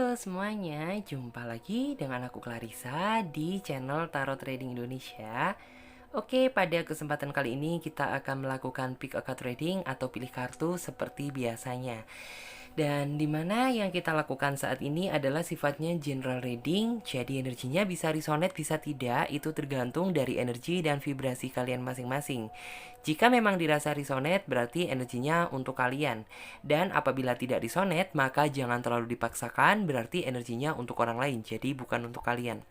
Halo semuanya, jumpa lagi dengan aku Clarissa di channel Tarot Trading Indonesia. Oke, pada kesempatan kali ini kita akan melakukan pick a card trading atau pilih kartu seperti biasanya. Dan dimana yang kita lakukan saat ini adalah sifatnya general reading. Jadi energinya bisa resonate, bisa tidak. Itu tergantung dari energi dan vibrasi kalian masing-masing. Jika memang dirasa resonate, berarti energinya untuk kalian. Dan apabila tidak resonate, maka jangan terlalu dipaksakan, berarti energinya untuk orang lain. Jadi bukan untuk kalian.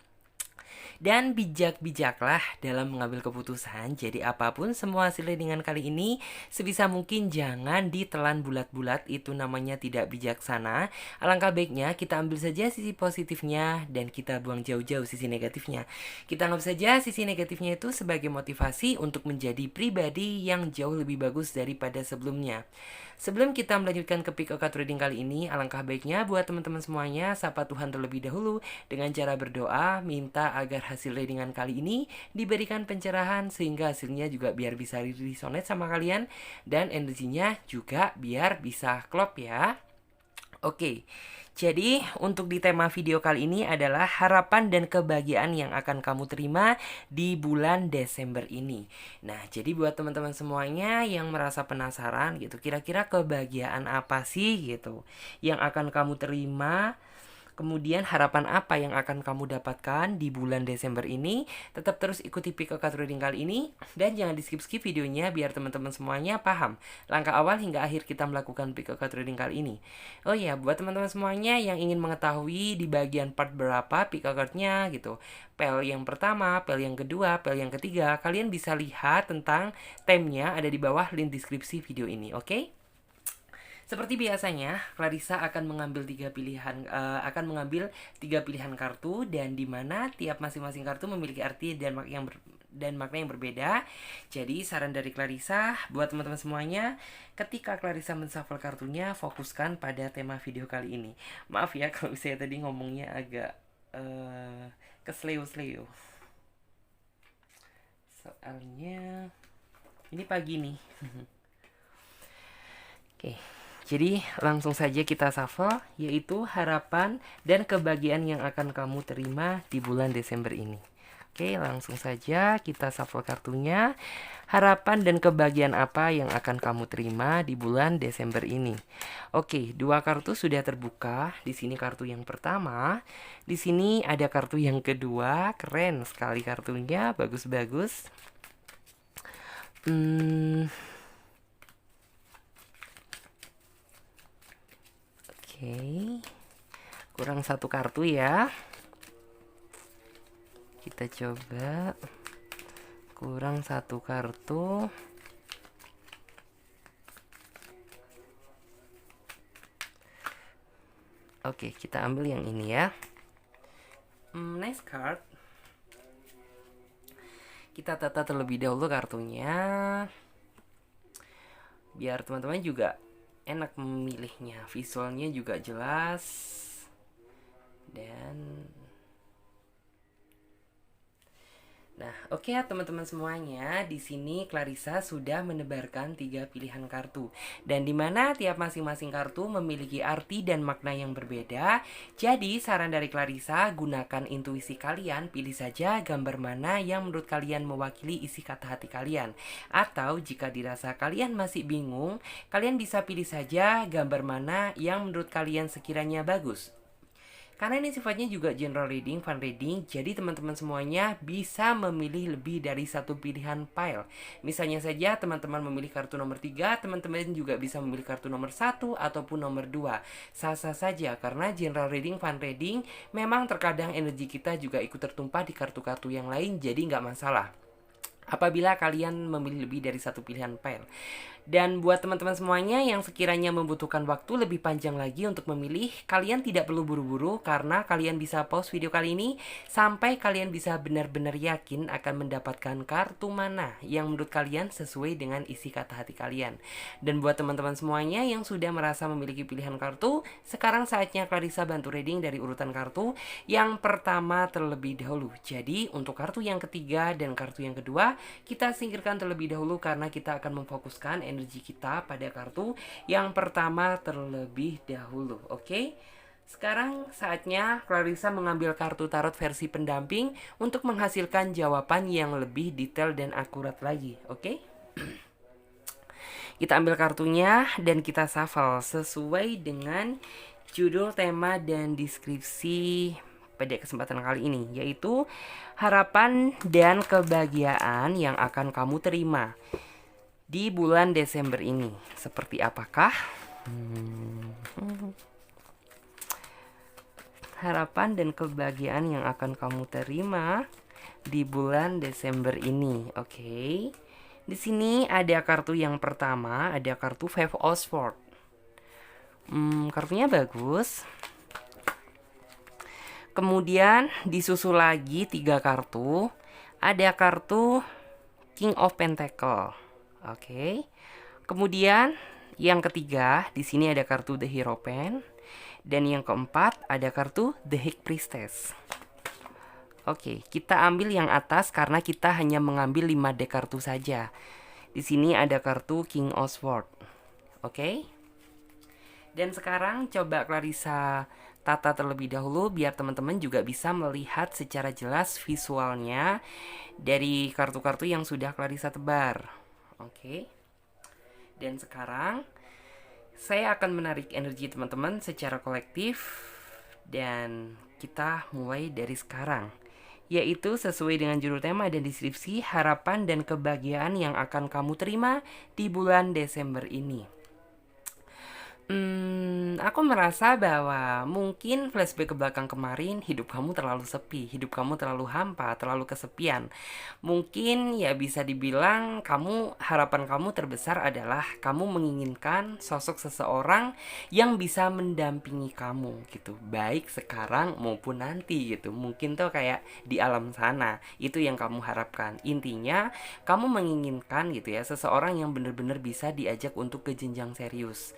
Dan bijak-bijaklah dalam mengambil keputusan. Jadi apapun semua hasil readingan kali ini, sebisa mungkin jangan ditelan bulat-bulat, itu namanya tidak bijaksana. Alangkah baiknya kita ambil saja sisi positifnya dan kita buang jauh-jauh sisi negatifnya. Kita anggap saja sisi negatifnya itu sebagai motivasi untuk menjadi pribadi yang jauh lebih bagus daripada sebelumnya. Sebelum kita melanjutkan ke pick a card reading kali ini, alangkah baiknya buat teman-teman semuanya sapa Tuhan terlebih dahulu dengan cara berdoa, minta agar hasil readingan kali ini diberikan pencerahan sehingga hasilnya juga biar bisa resonate sama kalian dan energinya juga biar bisa klop ya. Oke, jadi untuk di tema video kali ini adalah harapan dan kebahagiaan yang akan kamu terima di bulan Desember ini. Nah, jadi buat teman-teman semuanya yang merasa penasaran gitu, kira-kira kebahagiaan apa sih gitu yang akan kamu terima? Kemudian harapan apa yang akan kamu dapatkan di bulan Desember ini? Tetap terus ikuti pick a card reading kali ini dan jangan di skip-skip videonya biar teman-teman semuanya paham langkah awal hingga akhir kita melakukan pick a card reading kali ini. Oh iya, buat teman-teman semuanya yang ingin mengetahui di bagian part berapa pick a cardnya gitu, pel yang pertama, pel yang kedua, pel yang ketiga, kalian bisa lihat tentang temnya ada di bawah link deskripsi video ini, oke? Seperti biasanya, Clarissa akan mengambil tiga pilihan kartu dan di mana tiap masing-masing kartu memiliki arti dan makna yang berbeda. Jadi saran dari Clarissa buat teman-teman semuanya, ketika Clarissa menshuffle kartunya, fokuskan pada tema video kali ini. Maaf ya kalau saya tadi ngomongnya agak kesleo-sleo. Soalnya ini pagi nih. Oke. Jadi langsung saja kita shuffle, yaitu harapan dan kebahagiaan yang akan kamu terima di bulan Desember ini. Oke, langsung saja kita shuffle kartunya. Harapan dan kebahagiaan apa yang akan kamu terima di bulan Desember ini? Oke, dua kartu sudah terbuka. Di sini kartu yang pertama. Di sini ada kartu yang kedua. Keren sekali kartunya, bagus-bagus. Oke, kurang satu kartu ya. Kita coba. Kurang satu kartu. Oke, kita ambil yang ini ya. Nice card. Kita tata terlebih dahulu kartunya, biar teman-teman juga enak memilihnya, visualnya juga jelas. Dan nah, oke ya teman-teman semuanya, di sini Clarissa sudah menebarkan tiga pilihan kartu dan dimana tiap masing-masing kartu memiliki arti dan makna yang berbeda. Jadi saran dari Clarissa, gunakan intuisi kalian, pilih saja gambar mana yang menurut kalian mewakili isi kata hati kalian. Atau jika dirasa kalian masih bingung, kalian bisa pilih saja gambar mana yang menurut kalian sekiranya bagus. Karena ini sifatnya juga general reading, fun reading, jadi teman-teman semuanya bisa memilih lebih dari satu pilihan pile. Misalnya saja teman-teman memilih kartu nomor 3, teman-teman juga bisa memilih kartu nomor 1 ataupun nomor 2. Sah-sah saja, karena general reading, fun reading, memang terkadang energi kita juga ikut tertumpah di kartu-kartu yang lain, jadi nggak masalah apabila kalian memilih lebih dari satu pilihan pile. Dan buat teman-teman semuanya yang sekiranya membutuhkan waktu lebih panjang lagi untuk memilih, kalian tidak perlu buru-buru karena kalian bisa pause video kali ini sampai kalian bisa benar-benar yakin akan mendapatkan kartu mana yang menurut kalian sesuai dengan isi kata hati kalian. Dan buat teman-teman semuanya yang sudah merasa memiliki pilihan kartu, sekarang saatnya Clarissa bantu reading dari urutan kartu yang pertama terlebih dahulu. Jadi untuk kartu yang ketiga dan kartu yang kedua, kita singkirkan terlebih dahulu karena kita akan memfokuskan energi kita pada kartu yang pertama terlebih dahulu. Oke? Sekarang saatnya Clarissa mengambil kartu tarot versi pendamping untuk menghasilkan jawaban yang lebih detail dan akurat lagi, oke? Kita ambil kartunya dan kita shuffle sesuai dengan judul, tema, dan deskripsi pada kesempatan kali ini, yaitu harapan dan kebahagiaan yang akan kamu terima di bulan Desember ini. Seperti apakah? Harapan dan kebahagiaan yang akan kamu terima di bulan Desember ini, oke? Di sini ada kartu yang pertama, ada kartu Five of Swords. Kartunya bagus. Kemudian disusul lagi 3 kartu. Ada kartu King of Pentacle. Oke. Kemudian yang ketiga, di sini ada kartu The Hierophant. Dan yang keempat ada kartu The High Priestess. Oke, kita ambil yang atas karena kita hanya mengambil 5 deck kartu saja. Di sini ada kartu King of Swords. Oke. Dan sekarang coba Clarissa tata terlebih dahulu biar teman-teman juga bisa melihat secara jelas visualnya dari kartu-kartu yang sudah Clarissa tebar. Oke. Dan sekarang saya akan menarik energi teman-teman secara kolektif dan kita mulai dari sekarang, yaitu sesuai dengan judul, tema, dan deskripsi harapan dan kebahagiaan yang akan kamu terima di bulan Desember ini. Aku merasa bahwa mungkin flashback ke belakang kemarin, hidup kamu terlalu sepi, hidup kamu terlalu hampa, terlalu kesepian. Mungkin ya bisa dibilang harapan kamu terbesar adalah kamu menginginkan sosok seseorang yang bisa mendampingi kamu gitu, baik sekarang maupun nanti gitu. Mungkin tuh kayak di alam sana, itu yang kamu harapkan. Intinya kamu menginginkan gitu ya, seseorang yang benar-benar bisa diajak untuk ke jenjang serius.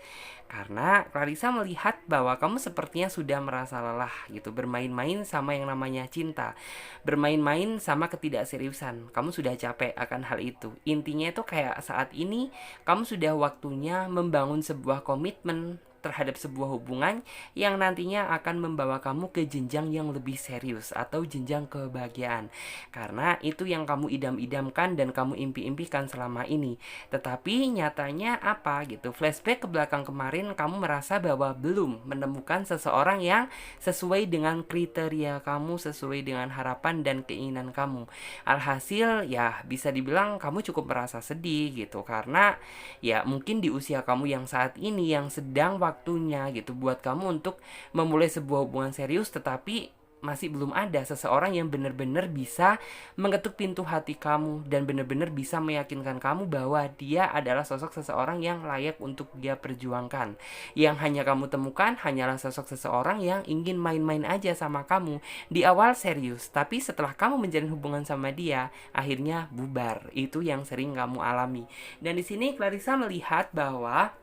Karena Clarissa melihat bahwa kamu sepertinya sudah merasa lelah gitu, bermain-main sama yang namanya cinta, bermain-main sama ketidakseriusan. Kamu sudah capek akan hal itu. Intinya itu kayak saat ini kamu sudah waktunya membangun sebuah komitmen terhadap sebuah hubungan yang nantinya akan membawa kamu ke jenjang yang lebih serius atau jenjang kebahagiaan. Karena itu yang kamu idam-idamkan dan kamu impi-impikan selama ini. Tetapi nyatanya apa gitu? Flashback ke belakang kemarin, kamu merasa bahwa belum menemukan seseorang yang sesuai dengan kriteria kamu, sesuai dengan harapan dan keinginan kamu. Alhasil ya bisa dibilang kamu cukup merasa sedih gitu, karena ya mungkin di usia kamu yang saat ini yang sedang waktunya gitu buat kamu untuk memulai sebuah hubungan serius, tetapi masih belum ada seseorang yang benar-benar bisa mengetuk pintu hati kamu dan benar-benar bisa meyakinkan kamu bahwa dia adalah sosok seseorang yang layak untuk dia perjuangkan. Yang hanya kamu temukan hanyalah sosok seseorang yang ingin main-main aja sama kamu. Di awal serius, tapi setelah kamu menjalin hubungan sama dia, akhirnya bubar. Itu yang sering kamu alami. Dan di sini Clarissa melihat bahwa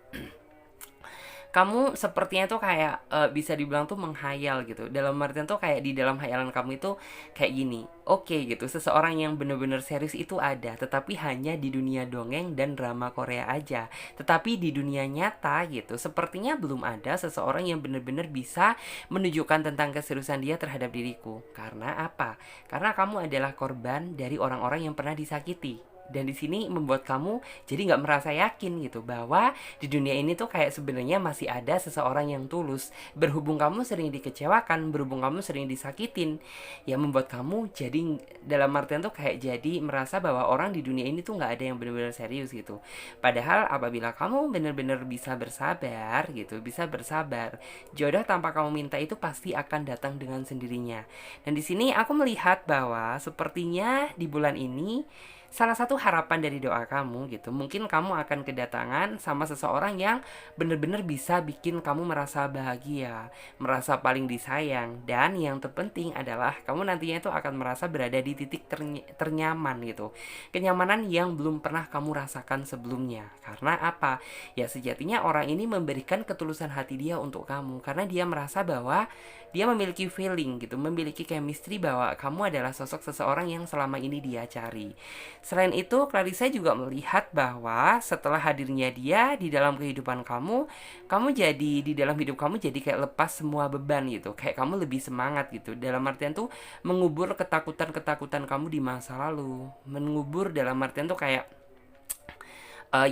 kamu sepertinya tuh kayak bisa dibilang tuh menghayal gitu. Dalam artian tuh kayak di dalam hayalan kamu itu kayak gini. Oke gitu, seseorang yang benar-benar serius itu ada, tetapi hanya di dunia dongeng dan drama Korea aja. Tetapi di dunia nyata gitu, sepertinya belum ada seseorang yang benar-benar bisa menunjukkan tentang keseriusan dia terhadap diriku. Karena apa? Karena kamu adalah korban dari orang-orang yang pernah disakiti. Dan di sini membuat kamu jadi nggak merasa yakin gitu bahwa di dunia ini tuh kayak sebenarnya masih ada seseorang yang tulus. Berhubung kamu sering dikecewakan, berhubung kamu sering disakitin, ya membuat kamu jadi dalam artian tuh kayak jadi merasa bahwa orang di dunia ini tuh nggak ada yang benar-benar serius gitu. Padahal apabila kamu benar-benar bisa bersabar gitu, bisa bersabar, jodoh tanpa kamu minta itu pasti akan datang dengan sendirinya. Dan di sini aku melihat bahwa sepertinya di bulan ini salah satu harapan dari doa kamu gitu, mungkin kamu akan kedatangan sama seseorang yang benar-benar bisa bikin kamu merasa bahagia, merasa paling disayang, dan yang terpenting adalah kamu nantinya itu akan merasa berada di titik ternyaman gitu, kenyamanan yang belum pernah kamu rasakan sebelumnya. Karena apa? Ya sejatinya orang ini memberikan ketulusan hati dia untuk kamu, karena dia merasa bahwa dia memiliki feeling gitu, memiliki chemistry bahwa kamu adalah sosok seseorang yang selama ini dia cari. Selain itu, Clarissa juga melihat bahwa setelah hadirnya dia di dalam kehidupan kamu, kamu jadi di dalam hidup kamu jadi kayak lepas semua beban gitu, kayak kamu lebih semangat gitu. Dalam artian tuh mengubur ketakutan-ketakutan kamu di masa lalu, mengubur dalam artian tuh kayak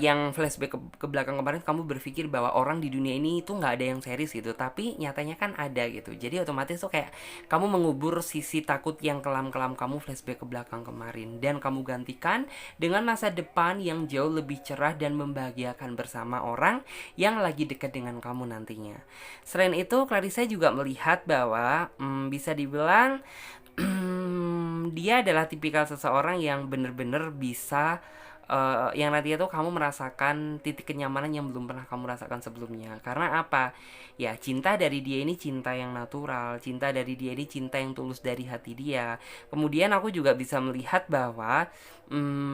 yang flashback ke belakang kemarin, kamu berpikir bahwa orang di dunia ini tuh nggak ada yang serius gitu, tapi nyatanya kan ada gitu. Jadi otomatis tuh kayak kamu mengubur sisi takut yang kelam-kelam kamu flashback ke belakang kemarin, dan kamu gantikan dengan masa depan yang jauh lebih cerah dan membahagiakan bersama orang yang lagi dekat dengan kamu nantinya. Selain itu, Clarissa juga melihat bahwa bisa dibilang dia adalah tipikal seseorang yang bener-bener bisa yang nantinya tuh kamu merasakan titik kenyamanan yang belum pernah kamu rasakan sebelumnya. Karena apa? Ya, cinta dari dia ini cinta yang natural, cinta dari dia ini cinta yang tulus dari hati dia. Kemudian aku juga bisa melihat bahwa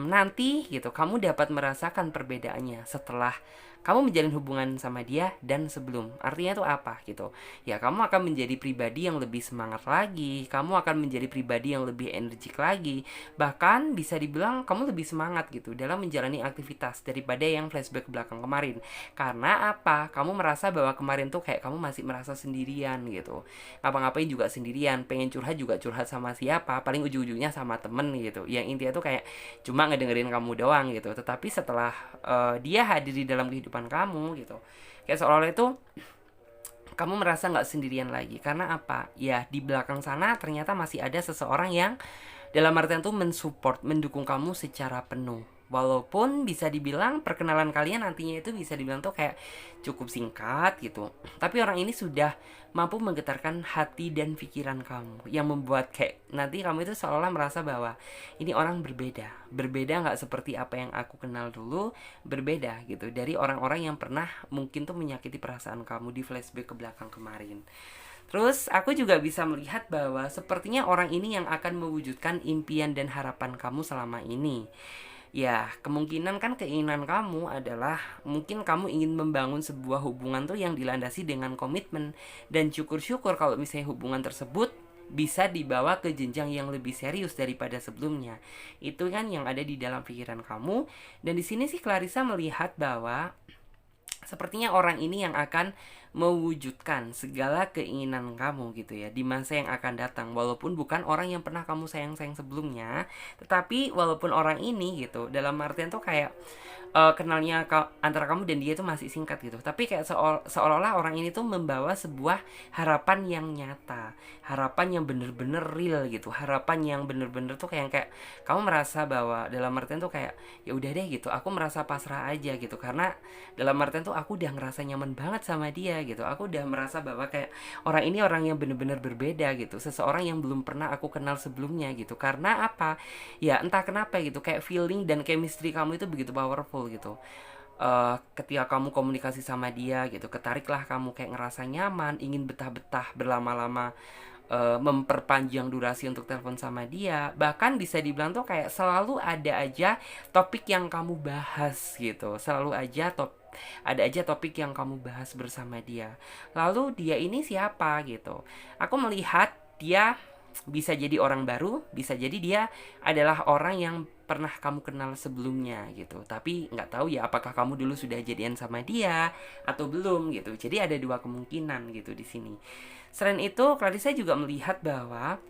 nanti gitu kamu dapat merasakan perbedaannya setelah kamu menjalin hubungan sama dia dan sebelum. Artinya tuh apa gitu? Ya, kamu akan menjadi pribadi yang lebih semangat lagi, kamu akan menjadi pribadi yang lebih energik lagi. Bahkan bisa dibilang kamu lebih semangat gitu dalam menjalani aktivitas daripada yang flashback ke belakang kemarin. Karena apa? Kamu merasa bahwa kemarin tuh kayak kamu masih merasa sendirian gitu. Ngapa-ngapain juga sendirian, pengen curhat juga curhat sama siapa? Paling ujung-ujungnya sama temen gitu. Yang intinya tuh kayak cuma ngedengerin kamu doang gitu. Tetapi setelah dia hadir di dalam kehidupan kamu gitu, kayak seolah-olah itu kamu merasa nggak sendirian lagi. Karena apa? Ya, di belakang sana ternyata masih ada seseorang yang dalam artian tuh mensupport, mendukung kamu secara penuh. Walaupun bisa dibilang perkenalan kalian nantinya itu bisa dibilang tuh kayak cukup singkat gitu, tapi orang ini sudah mampu menggetarkan hati dan pikiran kamu, yang membuat kayak nanti kamu itu seolah merasa bahwa ini orang berbeda nggak seperti apa yang aku kenal dulu, berbeda gitu dari orang-orang yang pernah mungkin tuh menyakiti perasaan kamu di flashback ke belakang kemarin. Terus aku juga bisa melihat bahwa sepertinya orang ini yang akan mewujudkan impian dan harapan kamu selama ini. Ya, kemungkinan kan keinginan kamu adalah mungkin kamu ingin membangun sebuah hubungan tuh yang dilandasi dengan komitmen. Dan syukur-syukur kalau misalnya hubungan tersebut bisa dibawa ke jenjang yang lebih serius daripada sebelumnya. Itu kan yang ada di dalam pikiran kamu. Dan di sini sih Clarissa melihat bahwa sepertinya orang ini yang akan mewujudkan segala keinginan kamu gitu ya di masa yang akan datang. Walaupun bukan orang yang pernah kamu sayang-sayang sebelumnya, tetapi walaupun orang ini gitu dalam artian tuh kayak kenalnya antara kamu dan dia tuh masih singkat gitu, tapi kayak seolah-olah orang ini tuh membawa sebuah harapan yang nyata, harapan yang bener-bener real gitu, harapan yang bener-bener tuh kayak kamu merasa bahwa dalam artian tuh kayak ya udah deh gitu, aku merasa pasrah aja gitu, karena dalam artian tuh aku udah ngerasa nyaman banget sama dia gitu, aku udah merasa bahwa kayak orang ini orang yang bener-bener berbeda gitu, seseorang yang belum pernah aku kenal sebelumnya gitu. Karena apa? Ya entah kenapa gitu, kayak feeling dan chemistry kamu itu begitu powerful gitu. Ketika kamu komunikasi sama dia gitu, ketariklah kamu, kayak ngerasa nyaman, ingin betah-betah berlama-lama, memperpanjang durasi untuk telepon sama dia. Bahkan bisa dibilang tuh kayak selalu ada aja topik yang kamu bahas gitu, selalu aja ada aja topik yang kamu bahas bersama dia. Lalu dia ini siapa gitu? Aku melihat dia bisa jadi orang baru, bisa jadi dia adalah orang yang pernah kamu kenal sebelumnya gitu. Tapi nggak tahu ya apakah kamu dulu sudah jadian sama dia atau belum gitu. Jadi ada dua kemungkinan gitu di sini. Selain itu, Clarissa juga melihat bahwa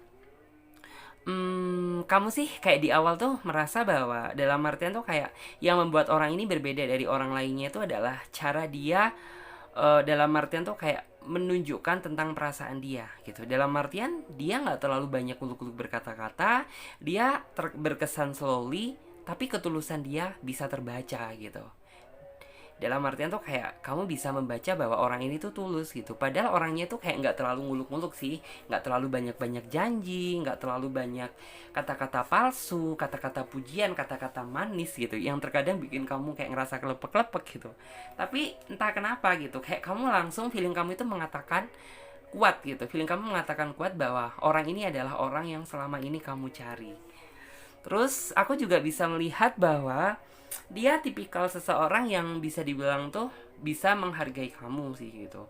kamu sih kayak di awal tuh merasa bahwa dalam artian tuh kayak yang membuat orang ini berbeda dari orang lainnya itu adalah cara dia, dalam artian tuh kayak menunjukkan tentang perasaan dia gitu. Dalam artian dia nggak terlalu banyak uluk-uluk berkata-kata, dia berkesan slowly, tapi ketulusan dia bisa terbaca gitu. Dalam artian tuh kayak kamu bisa membaca bahwa orang ini tuh tulus gitu, padahal orangnya tuh kayak nggak terlalu nguluk-nguluk sih, nggak terlalu banyak-banyak janji, nggak terlalu banyak kata-kata palsu, kata-kata pujian, kata-kata manis gitu yang terkadang bikin kamu kayak ngerasa kelepek-kelepek gitu. Tapi entah kenapa gitu, kayak kamu langsung feeling kamu itu mengatakan kuat gitu, feeling kamu mengatakan kuat bahwa orang ini adalah orang yang selama ini kamu cari. Terus aku juga bisa melihat bahwa dia tipikal seseorang yang bisa dibilang tuh bisa menghargai kamu sih gitu.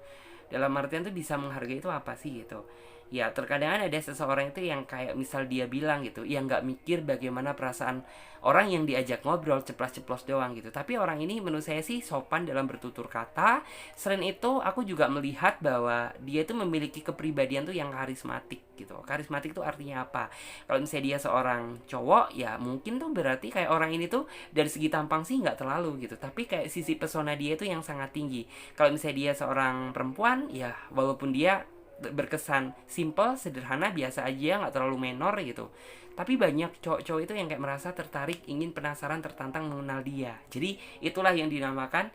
Dalam artian tuh bisa menghargai itu apa sih gitu. Ya terkadang ada seseorang itu yang kayak misal dia bilang gitu, yang nggak mikir bagaimana perasaan orang yang diajak ngobrol, ceplas-ceplos doang gitu. Tapi orang ini menurut saya sih sopan dalam bertutur kata. Selain itu aku juga melihat bahwa dia itu memiliki kepribadian tuh yang karismatik gitu. Karismatik tuh artinya apa? Kalau misalnya dia seorang cowok, ya mungkin tuh berarti kayak orang ini tuh dari segi tampang sih nggak terlalu gitu, tapi kayak sisi pesona dia itu yang sangat tinggi. Kalau misalnya dia seorang perempuan, ya walaupun dia berkesan simple, sederhana, biasa aja, nggak terlalu menor gitu, tapi banyak cowok-cowok itu yang kayak merasa tertarik, ingin penasaran, tertantang mengenal dia. Jadi itulah yang dinamakan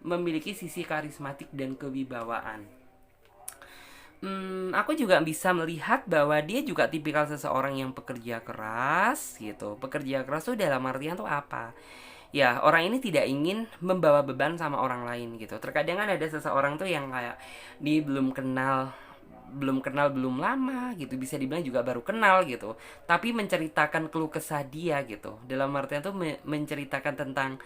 memiliki sisi karismatik dan kewibawaan. Aku juga bisa melihat bahwa dia juga tipikal seseorang yang pekerja keras gitu. Pekerja keras tuh dalam artian tuh apa? Ya orang ini tidak ingin membawa beban sama orang lain gitu. Terkadang kan ada seseorang tuh yang kayak dia belum lama gitu, bisa dibilang juga baru kenal gitu, tapi menceritakan keluh kesah dia gitu, dalam artian tuh menceritakan tentang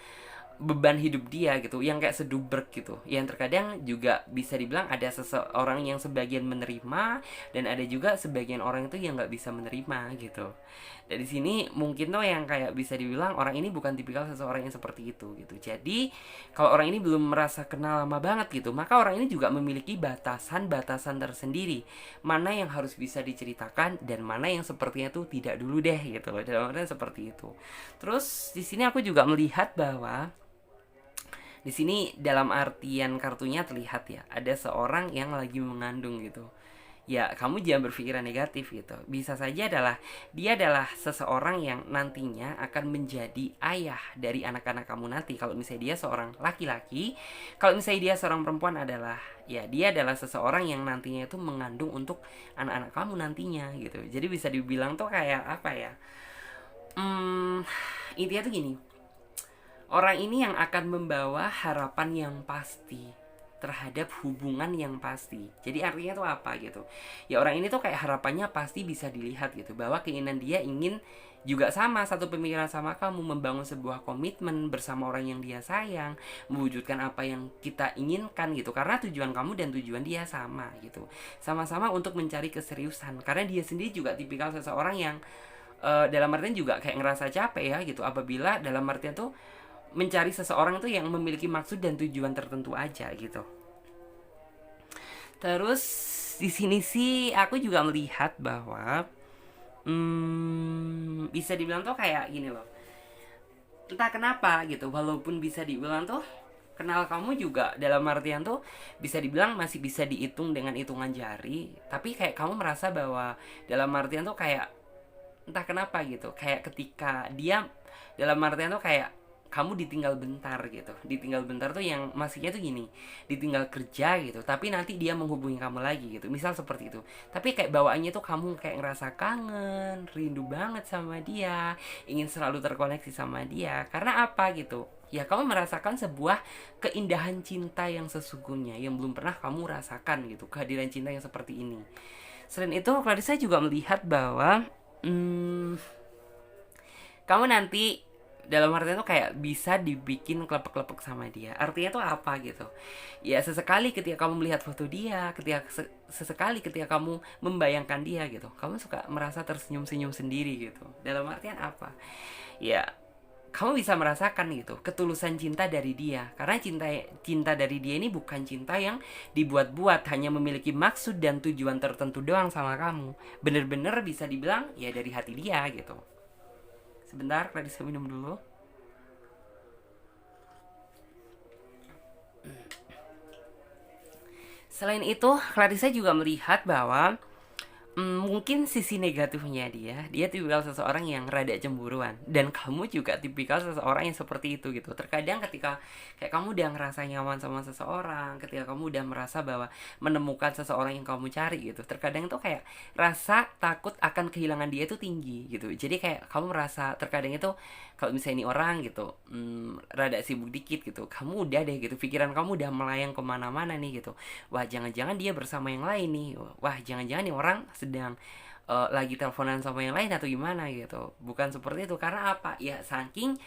beban hidup dia gitu, yang kayak sedubrek gitu, yang terkadang juga bisa dibilang ada seseorang yang sebagian menerima dan ada juga sebagian orang itu yang nggak bisa menerima gitu. Dari sini mungkin tuh yang kayak bisa dibilang orang ini bukan tipikal seseorang yang seperti itu gitu. Jadi kalau orang ini belum merasa kenal lama banget gitu, maka orang ini juga memiliki batasan-batasan tersendiri, mana yang harus bisa diceritakan dan mana yang sepertinya tuh tidak dulu deh gitu. Dalam artian seperti itu. Terus di sini aku juga melihat bahwa di sini dalam artian kartunya terlihat ya, ada seorang yang lagi mengandung gitu. Ya, kamu jangan berpikiran negatif gitu. Bisa saja dia adalah seseorang yang nantinya akan menjadi ayah dari anak-anak kamu nanti. Kalau misalnya dia seorang laki-laki, kalau misalnya dia seorang perempuan adalah ya dia adalah seseorang yang nantinya itu mengandung untuk anak-anak kamu nantinya gitu. Jadi bisa dibilang tuh kayak apa ya? Intinya tuh gini, orang ini yang akan membawa harapan yang pasti terhadap hubungan yang pasti. Jadi artinya tuh apa gitu. Ya orang ini tuh kayak harapannya pasti bisa dilihat gitu, bahwa keinginan dia ingin juga sama, satu pemikiran sama kamu, membangun sebuah komitmen bersama orang yang dia sayang, mewujudkan apa yang kita inginkan gitu. Karena tujuan kamu dan tujuan dia sama gitu. Sama-sama untuk mencari keseriusan. Karena dia sendiri juga tipikal seseorang yang dalam artian juga kayak ngerasa capek ya gitu, apabila dalam artian tuh mencari seseorang itu yang memiliki maksud dan tujuan tertentu aja gitu. Terus di sini sih aku juga melihat bahwa bisa dibilang tuh kayak gini loh. Entah kenapa gitu, walaupun bisa dibilang tuh kenal kamu juga dalam artian tuh bisa dibilang masih bisa dihitung dengan hitungan jari, tapi kayak kamu merasa bahwa dalam artian tuh kayak entah kenapa gitu, kayak ketika dia dalam artian tuh kayak kamu ditinggal bentar gitu. Ditinggal bentar tuh yang maksudnya tuh gini, ditinggal kerja gitu, tapi nanti dia menghubungi kamu lagi gitu, misal seperti itu. Tapi kayak bawaannya tuh kamu kayak ngerasa kangen, rindu banget sama dia, ingin selalu terkoneksi sama dia. Karena apa gitu, ya kamu merasakan sebuah keindahan cinta yang sesungguhnya yang belum pernah kamu rasakan gitu, kehadiran cinta yang seperti ini. Selain itu Clarissa juga melihat bahwa kamu nanti dalam artinya tuh kayak bisa dibikin klepek-klepek sama dia. Artinya tuh apa gitu, ya sesekali ketika kamu melihat foto dia, sesekali ketika kamu membayangkan dia gitu, kamu suka merasa tersenyum-senyum sendiri gitu. Dalam artian apa ya, kamu bisa merasakan gitu ketulusan cinta dari dia. Karena cinta dari dia ini bukan cinta yang dibuat-buat, hanya memiliki maksud dan tujuan tertentu doang sama kamu. Bener-bener bisa dibilang ya dari hati dia gitu. Sebentar, Clarissa minum dulu. Selain itu, Clarissa juga melihat bahwa mungkin sisi negatifnya dia tipikal seseorang yang rada cemburuan, dan kamu juga tipikal seseorang yang seperti itu gitu. Terkadang ketika kayak kamu udah ngerasa nyaman sama seseorang, ketika kamu udah merasa bahwa menemukan seseorang yang kamu cari gitu, terkadang tuh kayak rasa takut akan kehilangan dia itu tinggi gitu. Jadi kayak kamu merasa terkadang itu kalau misalnya ini orang gitu rada sibuk dikit gitu, kamu udah deh gitu, pikiran kamu udah melayang kemana-mana nih gitu. Wah jangan-jangan dia bersama yang lain nih, wah jangan-jangan nih orang sedang lagi teleponan sama yang lain atau gimana gitu. Bukan seperti itu. Karena apa ya, saking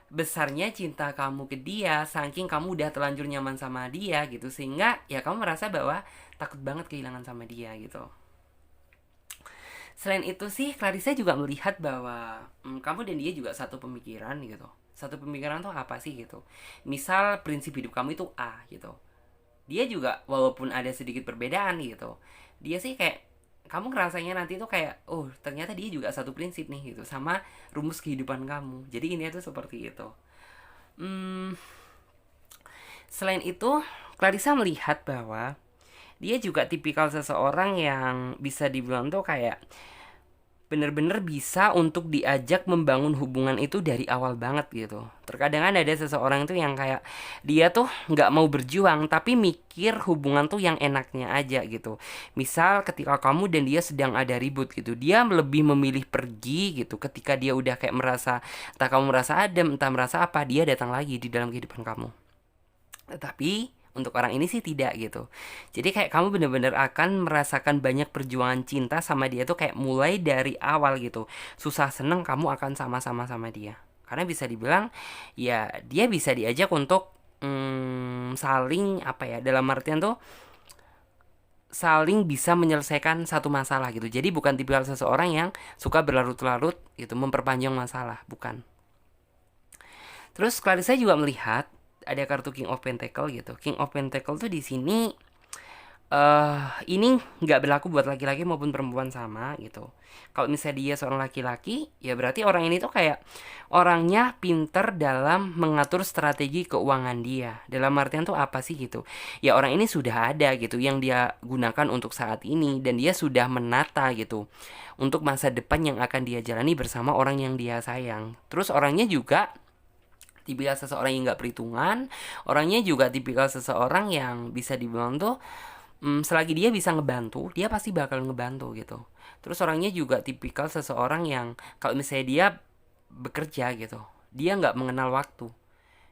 besarnya cinta kamu ke dia, saking kamu udah terlanjur nyaman sama dia gitu, sehingga ya kamu merasa bahwa takut banget kehilangan sama dia gitu. Selain itu sih, Clarissa juga melihat bahwa kamu dan dia juga satu pemikiran gitu. Satu pemikiran tuh apa sih gitu. Misal prinsip hidup kamu itu A gitu. Dia juga walaupun ada sedikit perbedaan gitu. Dia sih kayak kamu ngerasanya nanti tuh kayak oh ternyata dia juga satu prinsip nih gitu sama rumus kehidupan kamu. Jadi ini tuh seperti itu. Hmm, Selain itu, Clarissa melihat bahwa dia juga tipikal seseorang yang bisa dibilang tuh kayak bener-bener bisa untuk diajak membangun hubungan itu dari awal banget gitu. Terkadang kan ada seseorang tuh yang kayak dia tuh nggak mau berjuang tapi mikir hubungan tuh yang enaknya aja gitu. Misal ketika kamu dan dia sedang ada ribut gitu, dia lebih memilih pergi gitu. Ketika dia udah kayak merasa entah kamu merasa adem, entah merasa apa, dia datang lagi di dalam kehidupan kamu. Tetapi untuk orang ini sih tidak gitu. Jadi kayak kamu bener-bener akan merasakan banyak perjuangan cinta sama dia tuh kayak mulai dari awal gitu. Susah seneng kamu akan sama-sama sama dia. Karena bisa dibilang ya dia bisa diajak untuk saling apa ya dalam artian tuh saling bisa menyelesaikan satu masalah gitu. Jadi bukan tipikal seseorang yang suka berlarut-larut gitu memperpanjang masalah, bukan. Terus Clarissa juga melihat ada kartu King of Pentacle gitu. King of Pentacle tuh di sini ini nggak berlaku buat laki-laki maupun perempuan sama gitu. Kalau misalnya dia seorang laki-laki, ya berarti orang ini tuh kayak orangnya pinter dalam mengatur strategi keuangan dia. Dalam artian tuh apa sih gitu? Ya orang ini sudah ada gitu yang dia gunakan untuk saat ini dan dia sudah menata gitu untuk masa depan yang akan dia jalani bersama orang yang dia sayang. Terus orangnya juga tipikal seseorang yang nggak perhitungan, orangnya juga tipikal seseorang yang bisa dibilang tuh selagi dia bisa ngebantu, dia pasti bakal ngebantu gitu. Terus orangnya juga tipikal seseorang yang kalau misalnya dia bekerja gitu, dia nggak mengenal waktu.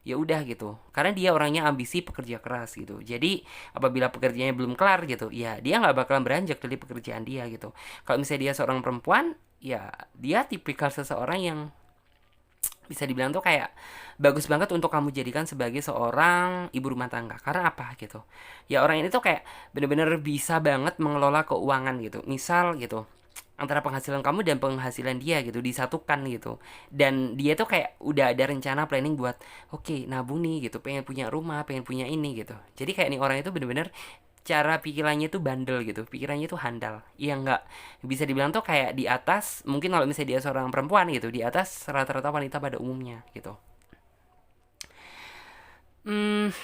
Ya udah gitu, karena dia orangnya ambisi pekerja keras gitu. Jadi apabila pekerjaannya belum kelar gitu, ya dia nggak bakalan beranjak dari pekerjaan dia gitu. Kalau misalnya dia seorang perempuan, ya dia tipikal seseorang yang bisa dibilang tuh kayak bagus banget untuk kamu jadikan sebagai seorang ibu rumah tangga. Karena apa gitu? Ya orang ini tuh kayak bener-bener bisa banget mengelola keuangan gitu. Misal gitu, antara penghasilan kamu dan penghasilan dia gitu disatukan gitu. Dan dia tuh kayak udah ada rencana planning buat oke, nabung nih gitu, pengen punya rumah, pengen punya ini gitu. Jadi kayak nih orang itu bener-bener cara pikirannya tuh bandel gitu, pikirannya tuh handal. Iya nggak bisa dibilang tuh kayak di atas, mungkin kalau misalnya dia seorang perempuan gitu, di atas rata-rata wanita pada umumnya gitu. Hmm,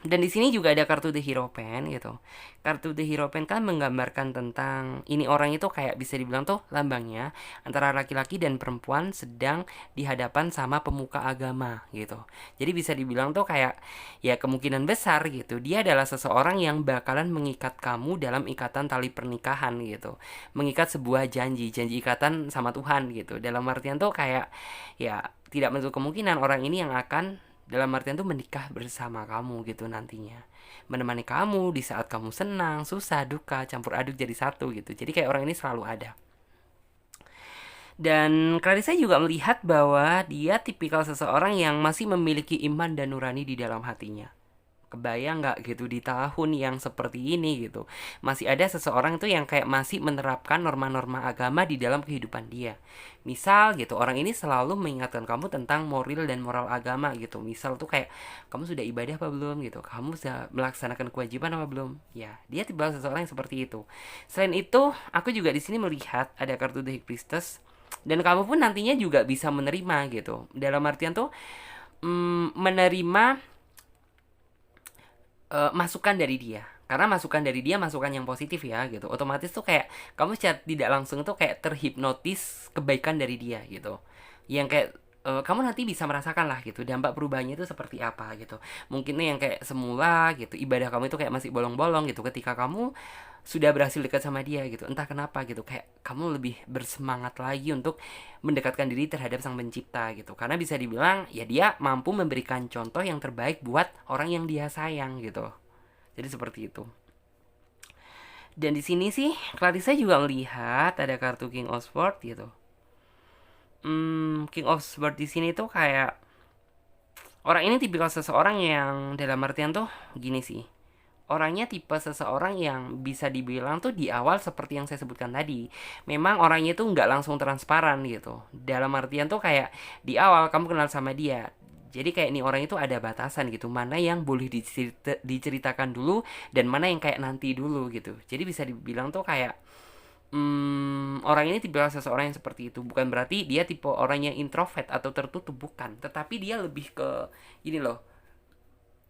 dan di sini juga ada kartu The Hero Pen gitu. Kartu The Hero Pen kan menggambarkan tentang ini orang itu kayak bisa dibilang tuh lambangnya antara laki-laki dan perempuan sedang di hadapan sama pemuka agama gitu. Jadi bisa dibilang tuh kayak ya kemungkinan besar gitu dia adalah seseorang yang bakalan mengikat kamu dalam ikatan tali pernikahan gitu. Mengikat sebuah janji, janji ikatan sama Tuhan gitu. Dalam artian tuh kayak ya tidak menutup kemungkinan orang ini yang akan dalam artian tuh menikah bersama kamu gitu nantinya, menemani kamu di saat kamu senang, susah, duka, campur aduk jadi satu gitu. Jadi kayak orang ini selalu ada. Dan Clarissa juga melihat bahwa dia tipikal seseorang yang masih memiliki iman dan nurani di dalam hatinya. Kebayang nggak gitu di tahun yang seperti ini gitu masih ada seseorang itu yang kayak masih menerapkan norma-norma agama di dalam kehidupan dia. Misal gitu orang ini selalu mengingatkan kamu tentang moral dan moral agama gitu. Misal tuh kayak kamu sudah ibadah apa belum gitu, kamu sudah melaksanakan kewajiban apa belum. Ya dia tipe seseorang yang seperti itu. Selain itu aku juga di sini melihat ada kartu The High Priestess dan kamu pun nantinya juga bisa menerima gitu. Dalam artian tuh menerima masukan dari dia, karena masukan dari dia masukan yang positif ya gitu, otomatis tuh kayak kamu secara tidak langsung tuh kayak terhipnotis kebaikan dari dia gitu, yang kayak kamu nanti bisa merasakan lah gitu dampak perubahannya itu seperti apa gitu. Mungkin nih yang kayak semula gitu ibadah kamu itu kayak masih bolong-bolong gitu, ketika kamu sudah berhasil dekat sama dia gitu entah kenapa gitu kayak kamu lebih bersemangat lagi untuk mendekatkan diri terhadap sang pencipta gitu, karena bisa dibilang ya dia mampu memberikan contoh yang terbaik buat orang yang dia sayang gitu. Jadi seperti itu. Dan di sini sih Clarissa juga melihat ada kartu King of Swords gitu. King of Swords di sini tuh kayak Orang ini tipikal seseorang yang dalam artian tuh gini sih. Orangnya tipe seseorang yang bisa dibilang tuh di awal seperti yang saya sebutkan tadi. Memang orangnya tuh nggak langsung transparan gitu. Dalam artian tuh kayak di awal kamu kenal sama dia. Jadi kayak nih orang itu ada batasan gitu. Mana yang boleh diceritakan dulu dan mana yang kayak nanti dulu gitu. Jadi bisa dibilang tuh kayak orang ini tipe seseorang yang seperti itu. Bukan berarti dia tipe orang yang introvert atau tertutup, bukan. Tetapi dia lebih ke gini loh,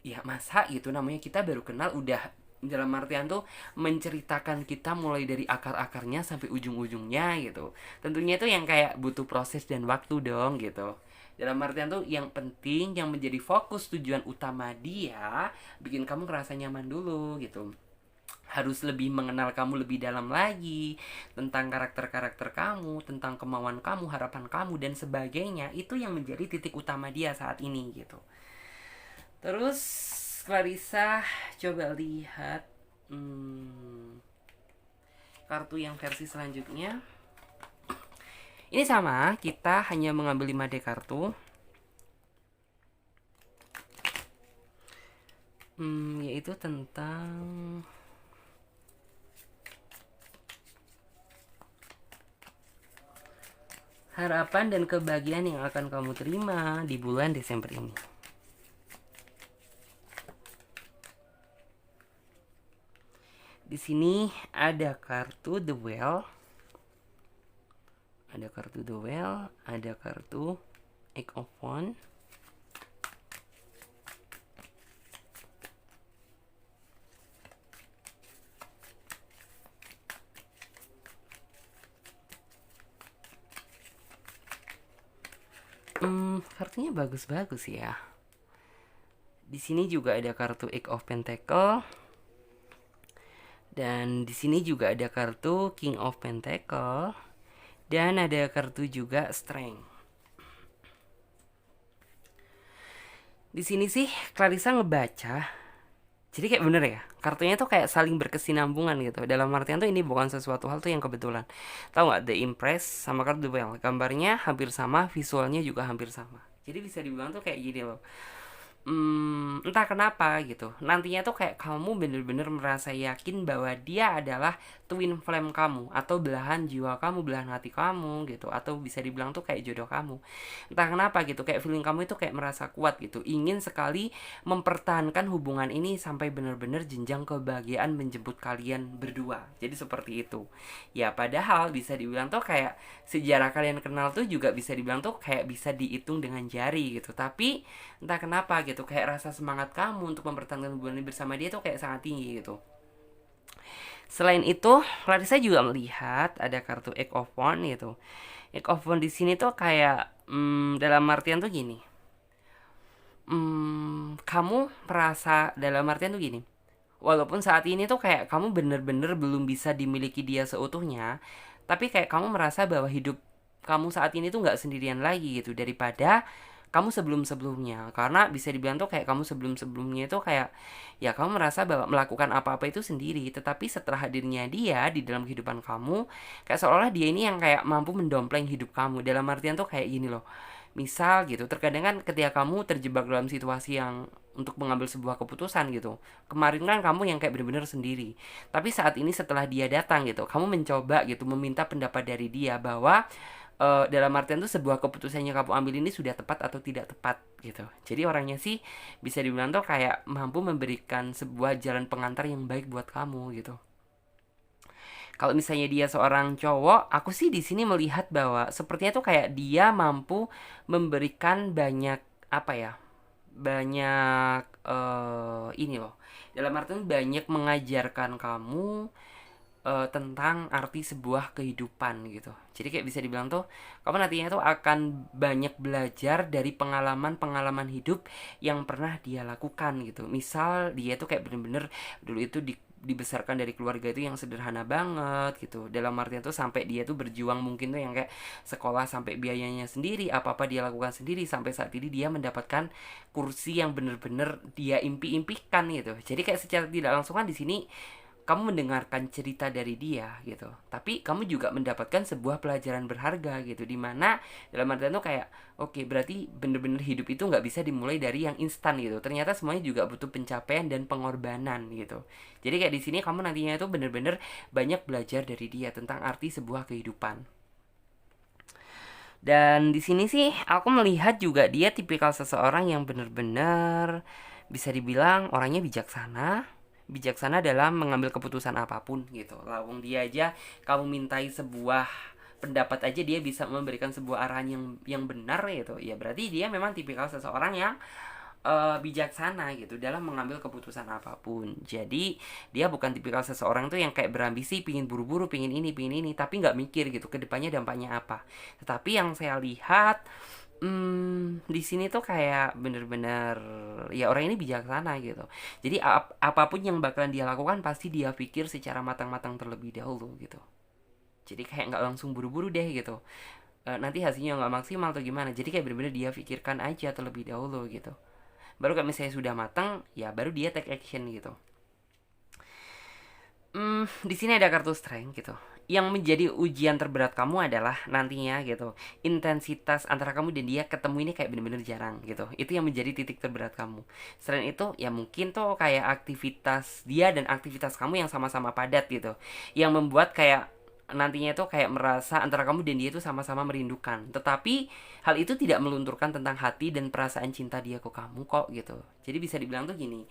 ya masa gitu, namanya kita baru kenal udah dalam artian tuh menceritakan kita mulai dari akar-akarnya sampai ujung-ujungnya gitu. Tentunya itu yang kayak butuh proses dan waktu dong gitu. Dalam artian tuh yang penting yang menjadi fokus tujuan utama dia bikin kamu ngerasa nyaman dulu gitu. Harus lebih mengenal kamu lebih dalam lagi tentang karakter-karakter kamu, tentang kemauan kamu, harapan kamu dan sebagainya. Itu yang menjadi titik utama dia saat ini gitu. Terus Clarissa coba lihat kartu yang versi selanjutnya. Ini sama, kita hanya mengambil 5D kartu. Yaitu tentang harapan dan kebahagiaan yang akan kamu terima di bulan Desember ini. Di sini ada kartu The Well, ada kartu The Well, ada kartu Eight of Wands, kartunya bagus-bagus ya. Di sini juga ada kartu Eight of Pentacle. Dan di sini juga ada kartu King of Pentacle. Dan ada kartu juga Strength. Di sini sih Clarissa ngebaca, jadi kayak bener ya, kartunya tuh kayak saling berkesinambungan gitu. Dalam artian tuh ini bukan sesuatu hal tuh yang kebetulan. Tahu nggak, The Impress sama kartu The Well, gambarnya hampir sama, visualnya juga hampir sama. Jadi bisa dibilang tuh kayak gini loh. Entah kenapa gitu, nantinya tuh kayak kamu bener-bener merasa yakin bahwa dia adalah twin flame kamu, atau belahan jiwa kamu, belahan hati kamu gitu, atau bisa dibilang tuh kayak jodoh kamu. Entah kenapa gitu, kayak feeling kamu itu kayak merasa kuat gitu, ingin sekali mempertahankan hubungan ini sampai bener-bener jenjang kebahagiaan menjemput kalian berdua. Jadi seperti itu ya, padahal bisa dibilang tuh kayak sejarah kalian kenal tuh juga bisa dibilang tuh kayak bisa dihitung dengan jari gitu. Tapi entah kenapa gitu, kayak rasa semangat kamu untuk mempertahankan hubungan ini bersama dia tuh kayak sangat tinggi gitu. Selain itu, Clarissa juga melihat ada kartu Eight of Wands gitu. Eight of Wands di sini tuh kayak dalam artian tuh gini. Kamu merasa dalam artian tuh gini. Walaupun saat ini tuh kayak kamu bener-bener belum bisa dimiliki dia seutuhnya, tapi kayak kamu merasa bahwa hidup kamu saat ini tuh nggak sendirian lagi gitu daripada kamu sebelum-sebelumnya. Karena bisa dibilang tuh kayak kamu sebelum-sebelumnya itu kayak ya kamu merasa bahwa melakukan apa-apa itu sendiri, tetapi setelah hadirnya dia di dalam kehidupan kamu, kayak seolah dia ini yang kayak mampu mendompleng hidup kamu. Dalam artian tuh kayak gini loh. Misal gitu, terkadang kan ketika kamu terjebak dalam situasi yang untuk mengambil sebuah keputusan gitu, kemarin kan kamu yang kayak benar-benar sendiri, tapi saat ini setelah dia datang gitu, kamu mencoba gitu meminta pendapat dari dia bahwa dalam artian tuh sebuah keputusan yang kamu ambil ini sudah tepat atau tidak tepat gitu. Jadi orangnya sih bisa dibilang tuh kayak mampu memberikan sebuah jalan pengantar yang baik buat kamu gitu. Kalau misalnya dia seorang cowok, aku sih di sini melihat bahwa sepertinya tuh kayak dia mampu memberikan banyak apa ya? Banyak ini loh. Dalam artian banyak mengajarkan kamu tentang arti sebuah kehidupan gitu. Jadi kayak bisa dibilang tuh kamu nantinya tuh akan banyak belajar dari pengalaman-pengalaman hidup yang pernah dia lakukan gitu. Misal dia tuh kayak bener-bener dulu itu dibesarkan dari keluarga itu yang sederhana banget gitu. Dalam artian tuh sampai dia tuh berjuang mungkin tuh yang kayak sekolah sampai biayanya sendiri, apa-apa dia lakukan sendiri sampai saat ini dia mendapatkan kursi yang bener-bener dia impi-impikan gitu. Jadi kayak secara tidak langsung kan di sini kamu mendengarkan cerita dari dia gitu, tapi kamu juga mendapatkan sebuah pelajaran berharga gitu, dimana dalam artian tuh kayak oke, berarti bener-bener hidup itu nggak bisa dimulai dari yang instan gitu, ternyata semuanya juga butuh pencapaian dan pengorbanan gitu. Jadi kayak di sini kamu nantinya itu bener-bener banyak belajar dari dia tentang arti sebuah kehidupan. Dan di sini sih aku melihat juga dia tipikal seseorang yang benar-benar bisa dibilang orangnya bijaksana. Bijaksana dalam mengambil keputusan apapun gitu. Lawang dia aja kamu mintai sebuah pendapat aja dia bisa memberikan sebuah arahan yang benar gitu. Ya berarti dia memang tipikal seseorang yang bijaksana gitu dalam mengambil keputusan apapun. Jadi dia bukan tipikal seseorang tuh yang kayak berambisi pingin buru-buru, pingin ini, tapi nggak mikir gitu kedepannya dampaknya apa. Tetapi yang saya lihat di sini tuh kayak bener-bener ya orang ini bijaksana gitu. Jadi apapun yang bakalan dia lakukan pasti dia pikir secara matang-matang terlebih dahulu gitu. Jadi kayak nggak langsung buru-buru deh gitu. Nanti hasilnya nggak maksimal atau gimana. Jadi kayak bener-bener dia pikirkan aja terlebih dahulu gitu. Baru kalau misalnya sudah matang ya baru dia take action gitu. Di sini ada kartu strength gitu. Yang menjadi ujian terberat kamu adalah nantinya gitu. Intensitas antara kamu dan dia ketemu ini kayak bener-bener jarang gitu. Itu yang menjadi titik terberat kamu. Selain itu ya mungkin tuh kayak aktivitas dia dan aktivitas kamu yang sama-sama padat gitu. Yang membuat kayak nantinya itu kayak merasa antara kamu dan dia itu sama-sama merindukan. Tetapi hal itu tidak melunturkan tentang hati dan perasaan cinta dia ke kamu kok gitu. Jadi bisa dibilang tuh gini,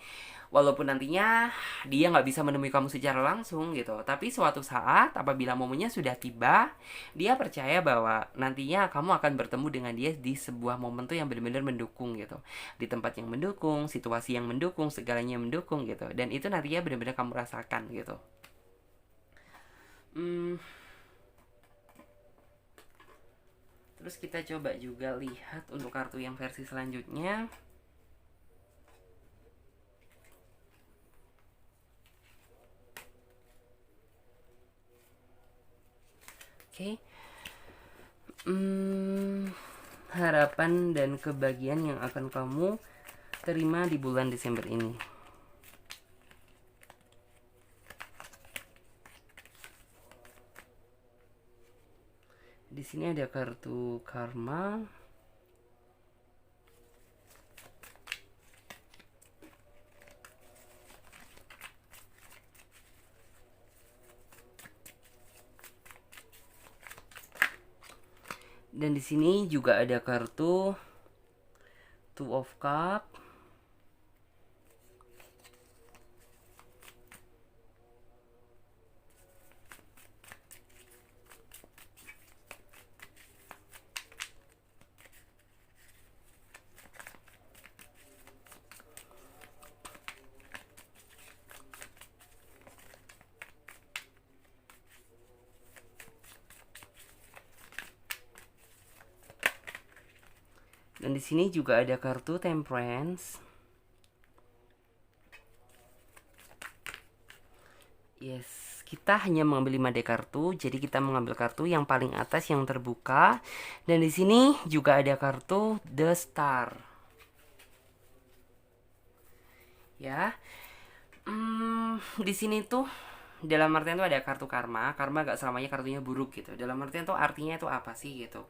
walaupun nantinya dia nggak bisa menemui kamu secara langsung gitu, tapi suatu saat apabila momennya sudah tiba, dia percaya bahwa nantinya kamu akan bertemu dengan dia di sebuah momen tuh yang benar-benar mendukung gitu, di tempat yang mendukung, situasi yang mendukung, segalanya yang mendukung gitu, dan itu nantinya benar-benar kamu rasakan gitu. Hmm, Terus kita coba juga lihat untuk kartu yang versi selanjutnya. Oke. Harapan dan kebahagiaan yang akan kamu terima di bulan Desember ini. Di sini ada kartu karma. Dan di sini juga ada kartu Two of Cup. Dan di sini juga ada kartu Temperance. Yes, kita hanya mengambil 5 deck kartu, jadi kita mengambil kartu yang paling atas yang terbuka. Dan di sini juga ada kartu The Star. Ya. Di sini tuh dalam artian tuh ada kartu karma. Karma gak selamanya kartunya buruk gitu. Dalam artian tuh artinya itu apa sih gitu.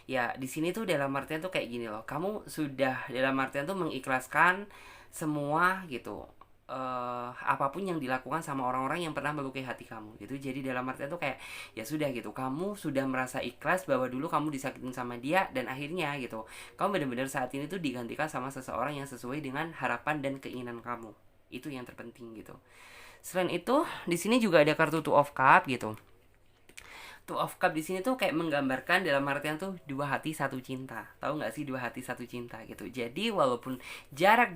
Ya, di sini tuh dalam artian tuh kayak gini loh. Kamu sudah dalam artian tuh mengikhlaskan semua gitu. Apapun yang dilakukan sama orang-orang yang pernah melukai hati kamu gitu. Jadi dalam artian tuh kayak ya sudah gitu. Kamu sudah merasa ikhlas bahwa dulu kamu disakitin sama dia dan akhirnya gitu. Kamu benar-benar saat ini tuh digantikan sama seseorang yang sesuai dengan harapan dan keinginan kamu. Itu yang terpenting gitu. Selain itu, di sini juga ada kartu Two of Cup gitu. Two of Cup di sini tuh kayak menggambarkan dalam artian tuh dua hati satu cinta. Tahu nggak sih dua hati satu cinta gitu. Jadi walaupun jarak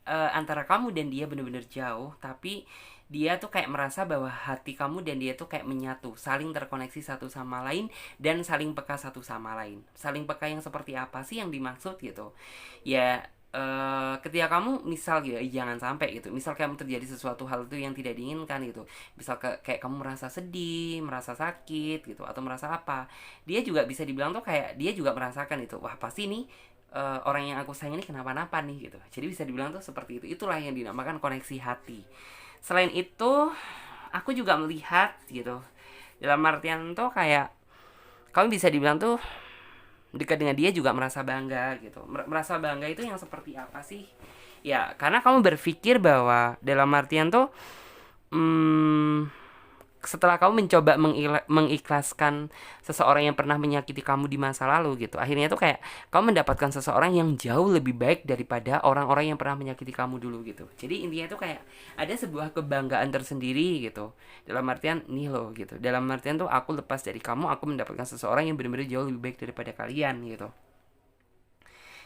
antara kamu dan dia benar-benar jauh, tapi dia tuh kayak merasa bahwa hati kamu dan dia tuh kayak menyatu, saling terkoneksi satu sama lain dan saling peka satu sama lain. Saling peka yang seperti apa sih yang dimaksud gitu? Ya ketika kamu misal gitu, jangan sampai gitu, misal kamu terjadi sesuatu hal itu yang tidak diinginkan gitu, misal kayak kamu merasa sedih, merasa sakit gitu, atau merasa apa, dia juga bisa dibilang tuh kayak dia juga merasakan itu, wah pasti nih orang yang aku sayang ini kenapa-napa nih gitu. Jadi bisa dibilang tuh seperti itu, itulah yang dinamakan koneksi hati. Selain itu aku juga melihat gitu, dalam artian tuh kayak kamu bisa dibilang tuh dekat dengan dia juga merasa bangga gitu. Merasa bangga itu yang seperti apa sih? Ya karena kamu berpikir bahwa dalam artian tuh, hmm, setelah kamu mencoba mengikhlaskan seseorang yang pernah menyakiti kamu di masa lalu gitu, akhirnya tuh kayak kamu mendapatkan seseorang yang jauh lebih baik daripada orang-orang yang pernah menyakiti kamu dulu gitu. Jadi intinya tuh kayak ada sebuah kebanggaan tersendiri gitu, dalam artian nih loh gitu, dalam artian tuh aku lepas dari kamu, aku mendapatkan seseorang yang benar-benar jauh lebih baik daripada kalian gitu.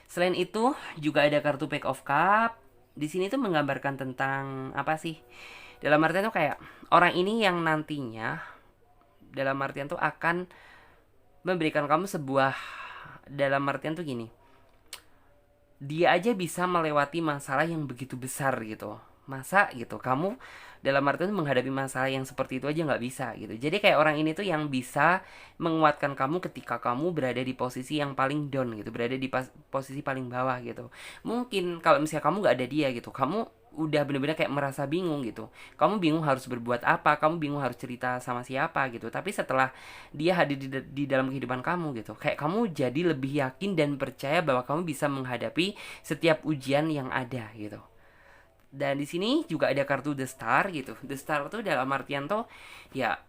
Selain itu juga ada kartu Pack of Cup. Di sini tuh menggambarkan tentang apa sih? Dalam artian tuh kayak orang ini yang nantinya dalam artian tuh akan memberikan kamu sebuah, dalam artian tuh gini, dia aja bisa melewati masalah yang begitu besar gitu, masa gitu kamu dalam artian menghadapi masalah yang seperti itu aja nggak bisa gitu. Jadi kayak orang ini tuh yang bisa menguatkan kamu ketika kamu berada di posisi yang paling down gitu, berada di posisi paling bawah gitu. Mungkin kalau misalnya kamu nggak ada dia gitu, kamu udah bener-bener kayak merasa bingung gitu, kamu bingung harus berbuat apa, kamu bingung harus cerita sama siapa gitu. Tapi setelah dia hadir di dalam kehidupan kamu gitu, kayak kamu jadi lebih yakin dan percaya bahwa kamu bisa menghadapi setiap ujian yang ada gitu. Dan di sini juga ada kartu The Star gitu. The Star tuh dalam artian tuh ya,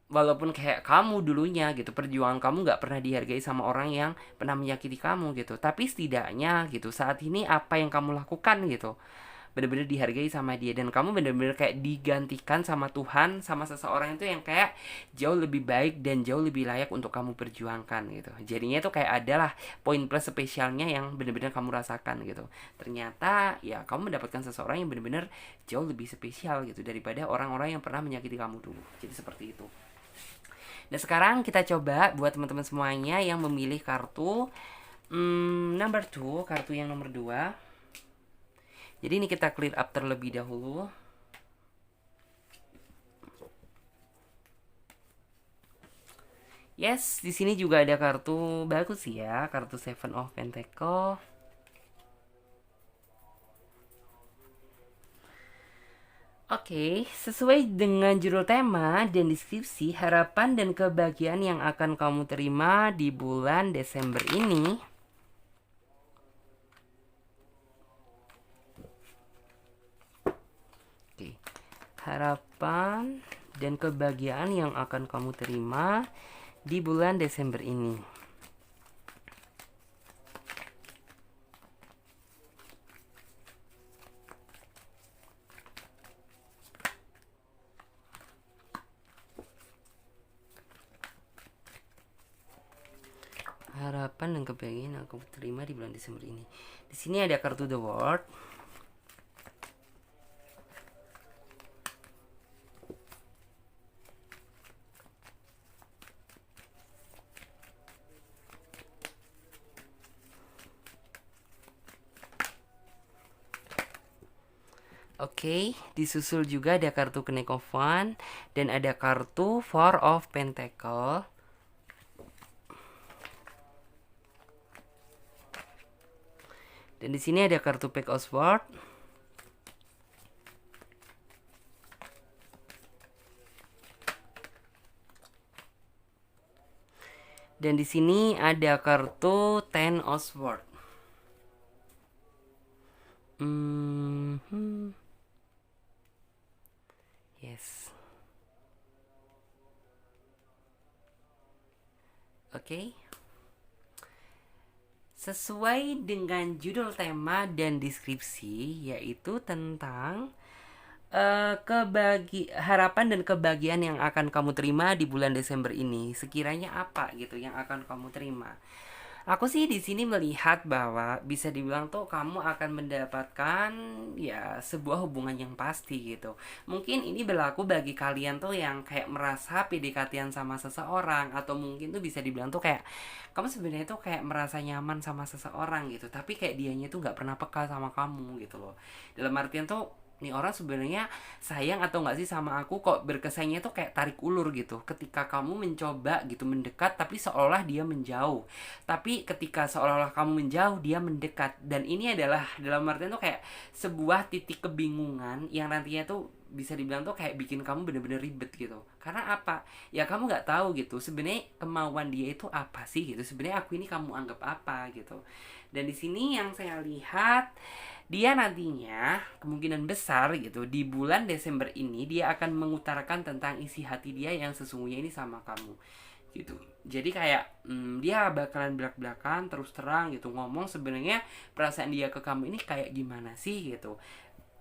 walaupun kayak kamu dulunya gitu perjuangan kamu nggak pernah dihargai sama orang yang pernah menyakiti kamu gitu, tapi setidaknya gitu saat ini apa yang kamu lakukan gitu bener-bener dihargai sama dia, dan kamu bener-bener kayak digantikan sama Tuhan sama seseorang itu yang kayak jauh lebih baik dan jauh lebih layak untuk kamu perjuangkan gitu. Jadinya itu kayak adalah poin plus spesialnya yang bener-bener kamu rasakan gitu. Ternyata ya kamu mendapatkan seseorang yang bener-bener jauh lebih spesial gitu daripada orang-orang yang pernah menyakiti kamu dulu. Jadi seperti itu. Dan sekarang kita coba buat teman-teman semuanya yang memilih kartu number 2, kartu yang nomor 2. Jadi ini kita clear up terlebih dahulu. Yes, di sini juga ada kartu bagus ya, kartu Seven of Pentacle. Oke, sesuai dengan judul tema dan deskripsi, harapan dan kebahagiaan yang akan kamu terima di bulan Desember ini. Oke, harapan dan kebahagiaan yang akan kamu terima di bulan Desember ini. Harapan dan kebahagiaan yang aku terima di bulan Desember ini. Di sini ada kartu The World. Oke, disusul juga ada kartu Knight of Wands dan ada kartu Four of Pentacle. Dan di sini ada kartu Page of Swords. Dan di sini ada kartu Ten of Swords. Yes. Oke. Sesuai dengan judul tema dan deskripsi, yaitu tentang harapan dan kebahagiaan yang akan kamu terima di bulan Desember ini. Sekiranya apa gitu yang akan kamu terima? Aku sih di sini melihat bahwa bisa dibilang tuh kamu akan mendapatkan ya sebuah hubungan yang pasti gitu. Mungkin ini berlaku bagi kalian tuh yang kayak merasa PDKT-an sama seseorang, atau mungkin tuh bisa dibilang tuh kayak kamu sebenarnya tuh kayak merasa nyaman sama seseorang gitu, tapi kayak dianya tuh nggak pernah peka sama kamu gitu loh. Dalam artian tuh nih orang sebenarnya sayang atau nggak sih sama aku, kok berkesannya tuh kayak tarik ulur gitu ketika kamu mencoba gitu mendekat tapi seolah dia menjauh, tapi ketika seolah-olah kamu menjauh dia mendekat. Dan ini adalah dalam artian tuh kayak sebuah titik kebingungan yang nantinya tuh bisa dibilang tuh kayak bikin kamu bener-bener ribet gitu. Karena apa? Ya kamu nggak tahu gitu sebenarnya kemauan dia itu apa sih gitu. Sebenarnya aku ini kamu anggap apa gitu. Dan di sini yang saya lihat, dia nantinya kemungkinan besar gitu di bulan Desember ini dia akan mengutarakan tentang isi hati dia yang sesungguhnya ini sama kamu gitu. Jadi kayak dia bakalan belak-belakan terus terang gitu, ngomong sebenarnya perasaan dia ke kamu ini kayak gimana sih gitu,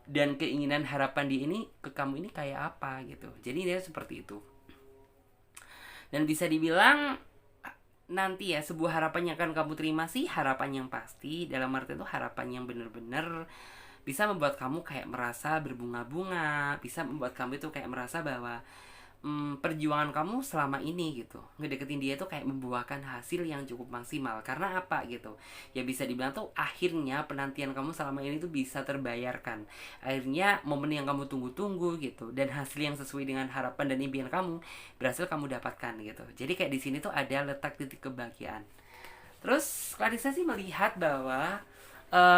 dan keinginan harapan dia ini ke kamu ini kayak apa gitu. Jadi dia seperti itu. Dan bisa dibilang nanti ya sebuah harapan yang akan kamu terima sih harapan yang pasti, dalam arti itu harapan yang bener-bener bisa membuat kamu kayak merasa berbunga-bunga, bisa membuat kamu itu kayak merasa bahwa perjuangan kamu selama ini gitu ngedeketin dia tuh kayak membuahkan hasil yang cukup maksimal. Karena apa gitu, ya bisa dibilang tuh akhirnya penantian kamu selama ini tuh bisa terbayarkan. Akhirnya momen yang kamu tunggu-tunggu gitu dan hasil yang sesuai dengan harapan dan impian kamu berhasil kamu dapatkan gitu. Jadi kayak di sini tuh ada letak titik kebahagiaan. Terus Clarissa sih melihat bahwa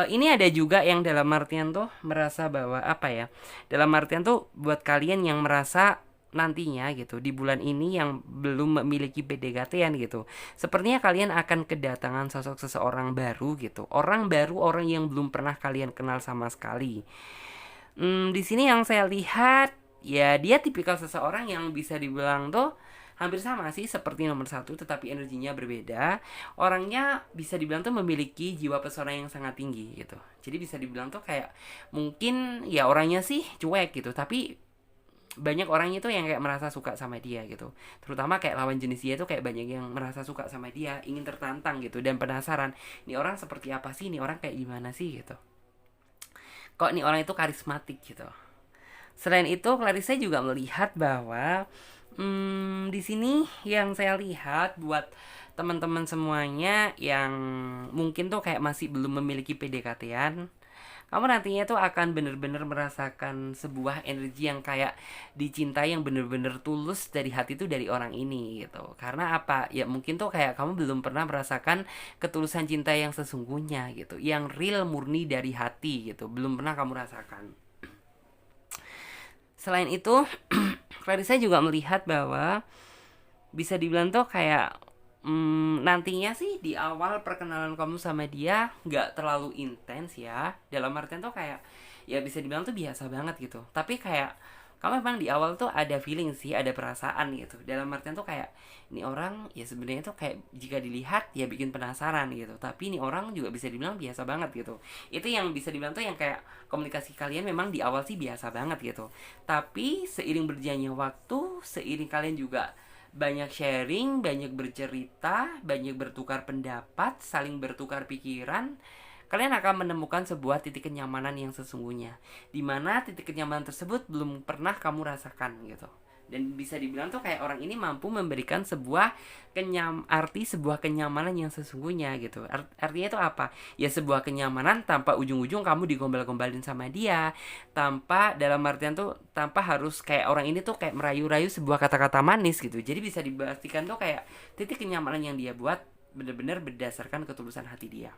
ini ada juga yang dalam artian tuh merasa bahwa apa ya, dalam artian tuh buat kalian yang merasa nantinya gitu di bulan ini yang belum memiliki PDKT-an gitu, sepertinya kalian akan kedatangan sosok seseorang baru gitu, orang baru, orang yang belum pernah kalian kenal sama sekali. Di sini yang saya lihat ya dia tipikal seseorang yang bisa dibilang tuh hampir sama sih seperti nomor satu, tetapi energinya berbeda. Orangnya bisa dibilang tuh memiliki jiwa pesona yang sangat tinggi gitu. Jadi bisa dibilang tuh kayak mungkin ya orangnya sih cuek gitu, tapi banyak orangnya tuh yang kayak merasa suka sama dia gitu. Terutama kayak lawan jenis dia tuh kayak banyak yang merasa suka sama dia, ingin tertantang gitu dan penasaran, ini orang seperti apa sih, ini orang kayak gimana sih gitu. Kok ini orang itu karismatik gitu. Selain itu, Clarissa juga melihat bahwa di sini yang saya lihat buat teman-teman semuanya yang mungkin tuh kayak masih belum memiliki PDKT-an, kamu nantinya tuh akan bener-bener merasakan sebuah energi yang kayak dicintai, yang bener-bener tulus dari hati tuh dari orang ini gitu. Karena apa? Ya mungkin tuh kayak kamu belum pernah merasakan ketulusan cinta yang sesungguhnya gitu, yang real murni dari hati gitu, belum pernah kamu rasakan. Selain itu, Clarissa juga melihat bahwa bisa dibilang tuh kayak nantinya sih di awal perkenalan kamu sama dia nggak terlalu intens ya. Dalam artian tuh kayak ya bisa dibilang tuh biasa banget gitu. Tapi kayak kamu memang di awal tuh ada feeling sih, ada perasaan gitu. Dalam artian tuh kayak ini orang ya sebenarnya tuh kayak jika dilihat ya bikin penasaran gitu. Tapi ini orang juga bisa dibilang biasa banget gitu. Itu yang bisa dibilang tuh yang kayak komunikasi kalian memang di awal sih biasa banget gitu. Tapi seiring berjalannya waktu, seiring kalian juga banyak sharing, banyak bercerita, banyak bertukar pendapat, saling bertukar pikiran, kalian akan menemukan sebuah titik kenyamanan yang sesungguhnya, di mana titik kenyamanan tersebut belum pernah kamu rasakan gitu. Dan bisa dibilang tuh kayak orang ini mampu memberikan sebuah sebuah kenyamanan yang sesungguhnya gitu. Artinya itu apa? Ya sebuah kenyamanan tanpa ujung-ujung kamu digombal-gombalin sama dia, tanpa dalam artian tuh tanpa harus kayak orang ini tuh kayak merayu-rayu sebuah kata-kata manis gitu. Jadi bisa dipastikan tuh kayak titik kenyamanan yang dia buat benar-benar berdasarkan ketulusan hati dia.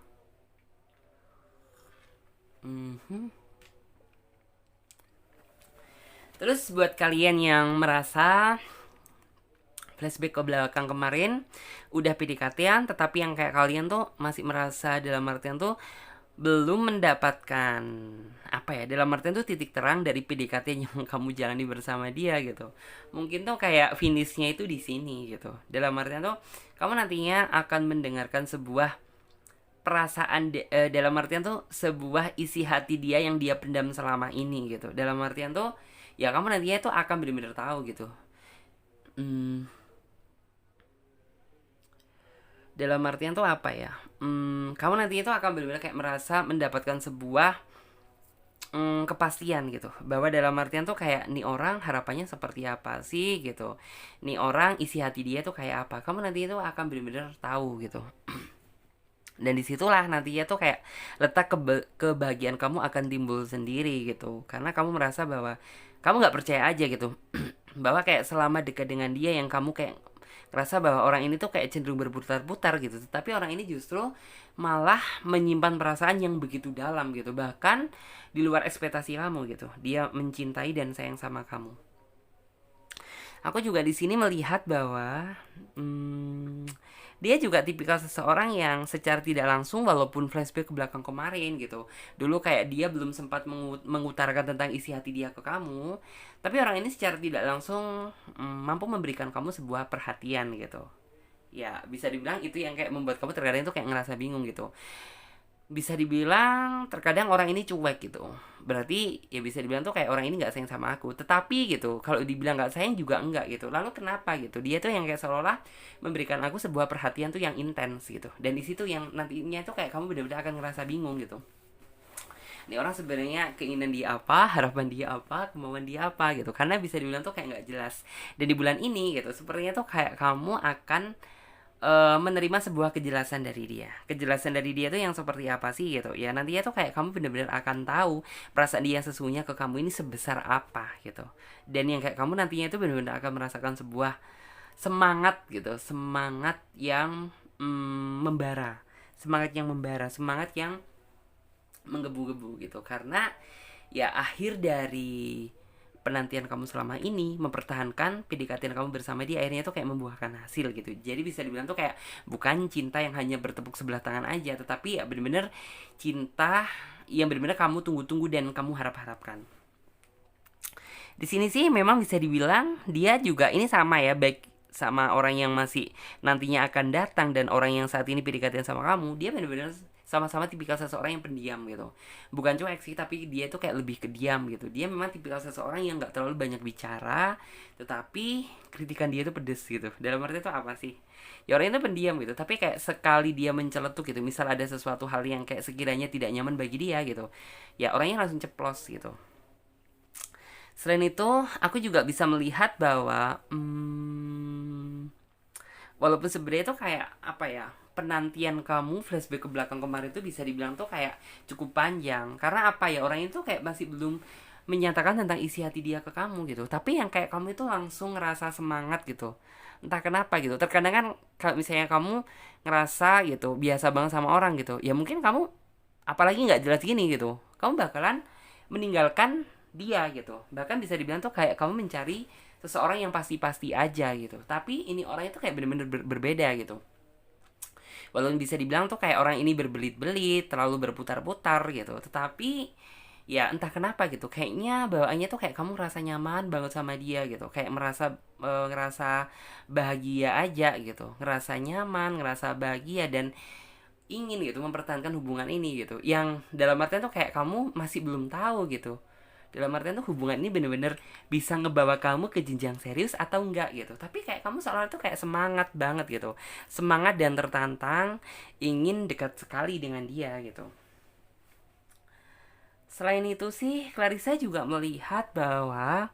Terus buat kalian yang merasa flashback ke belakang kemarin udah PDKT-an, tetapi yang kayak kalian tuh masih merasa dalam artian tuh belum mendapatkan apa ya, dalam artian tuh titik terang dari PDKT yang kamu jalani bersama dia gitu. Mungkin tuh kayak finishnya itu di sini gitu. Dalam artian tuh kamu nantinya akan mendengarkan sebuah perasaan dalam artian tuh sebuah isi hati dia yang dia pendam selama ini gitu. Dalam artian tuh ya kamu nantinya tuh akan benar-benar tahu gitu. Dalam artian tuh apa ya? Kamu nantinya tuh akan benar-benar kayak merasa mendapatkan sebuah kepastian gitu, bahwa dalam artian tuh kayak nih orang harapannya seperti apa sih gitu, nih orang isi hati dia tuh kayak apa, kamu nanti itu akan benar-benar tahu gitu. Dan disitulah nantinya tuh kayak letak kebahagiaan kamu akan timbul sendiri gitu, karena kamu merasa bahwa kamu nggak percaya aja gitu bahwa kayak selama dekat dengan dia yang kamu kayak ngerasa bahwa orang ini tuh kayak cenderung berputar-putar gitu, tapi orang ini justru malah menyimpan perasaan yang begitu dalam gitu, bahkan di luar ekspektasi kamu gitu. Dia mencintai dan sayang sama kamu. Aku juga di sini melihat bahwa dia juga tipikal seseorang yang secara tidak langsung, walaupun flashback ke belakang kemarin gitu, dulu kayak dia belum sempat mengutarakan tentang isi hati dia ke kamu, tapi orang ini secara tidak langsung mampu memberikan kamu sebuah perhatian gitu. Ya bisa dibilang itu yang kayak membuat kamu terkadang itu kayak ngerasa bingung gitu. Bisa dibilang terkadang orang ini cuek gitu, berarti ya bisa dibilang tuh kayak orang ini nggak sayang sama aku. Tetapi gitu, kalau dibilang nggak sayang juga enggak gitu. Lalu kenapa gitu, dia tuh yang kayak seolah-olah memberikan aku sebuah perhatian tuh yang intens gitu, dan di situ yang nantinya tuh kayak kamu benar-benar akan ngerasa bingung gitu. Ini orang sebenarnya keinginan dia apa, harapan dia apa, kemauan dia apa gitu, karena bisa dibilang tuh kayak nggak jelas. Dan di bulan ini gitu, sepertinya tuh kayak kamu akan menerima sebuah kejelasan dari dia. Kejelasan dari dia tuh yang seperti apa sih gitu. Ya nantinya tuh kayak kamu benar-benar akan tahu perasaan dia sesungguhnya ke kamu ini sebesar apa gitu. Dan yang kayak kamu nantinya itu benar-benar akan merasakan sebuah semangat gitu, semangat yang membara, semangat yang membara, semangat yang menggebu-gebu gitu. Karena ya akhir dari penantian kamu selama ini, mempertahankan PDKT kamu bersama dia, akhirnya tuh kayak membuahkan hasil gitu. Jadi bisa dibilang tuh kayak bukan cinta yang hanya bertepuk sebelah tangan aja, tetapi ya bener-bener cinta yang bener-bener kamu tunggu-tunggu dan kamu harap-harapkan. Di sini sih memang bisa dibilang dia juga ini sama ya, baik sama orang yang masih nantinya akan datang dan orang yang saat ini PDKT sama kamu, dia benar-benar sama-sama tipikal seseorang yang pendiam gitu. Bukan cuek sih, tapi dia tuh kayak lebih ke diam gitu. Dia memang tipikal seseorang yang nggak terlalu banyak bicara, tetapi kritikan dia tuh pedes gitu. Dalam arti itu apa sih? Ya orang itu pendiam gitu, tapi kayak sekali dia menceletuk gitu, misal ada sesuatu hal yang kayak sekiranya tidak nyaman bagi dia gitu, ya orangnya langsung ceplos gitu. Selain itu, aku juga bisa melihat bahwa walaupun sebenarnya itu kayak apa ya, penantian kamu flashback ke belakang kemarin itu bisa dibilang tuh kayak cukup panjang. Karena apa ya, orang itu kayak masih belum menyatakan tentang isi hati dia ke kamu gitu. Tapi yang kayak kamu itu langsung ngerasa semangat gitu. Entah kenapa gitu. Terkadang kan kalau misalnya kamu ngerasa gitu biasa banget sama orang gitu, ya mungkin kamu apalagi nggak jelas gini gitu, kamu bakalan meninggalkan dia gitu. Bahkan bisa dibilang tuh kayak kamu mencari seseorang yang pasti-pasti aja gitu. Tapi ini orang itu kayak bener-bener berbeda gitu. Walaupun bisa dibilang tuh kayak orang ini berbelit-belit, terlalu berputar-putar gitu, tetapi ya entah kenapa gitu, kayaknya bawaannya tuh kayak kamu rasa nyaman banget sama dia gitu, kayak ngerasa bahagia aja gitu, ngerasa nyaman, ngerasa bahagia, dan ingin gitu mempertahankan hubungan ini gitu, yang dalam artian tuh kayak kamu masih belum tahu gitu, dalam artian tuh hubungan ini bener-bener bisa ngebawa kamu ke jenjang serius atau enggak gitu. Tapi kayak kamu soalnya tuh kayak semangat banget gitu, semangat dan tertantang, ingin dekat sekali dengan dia gitu. Selain itu sih, Clarissa juga melihat bahwa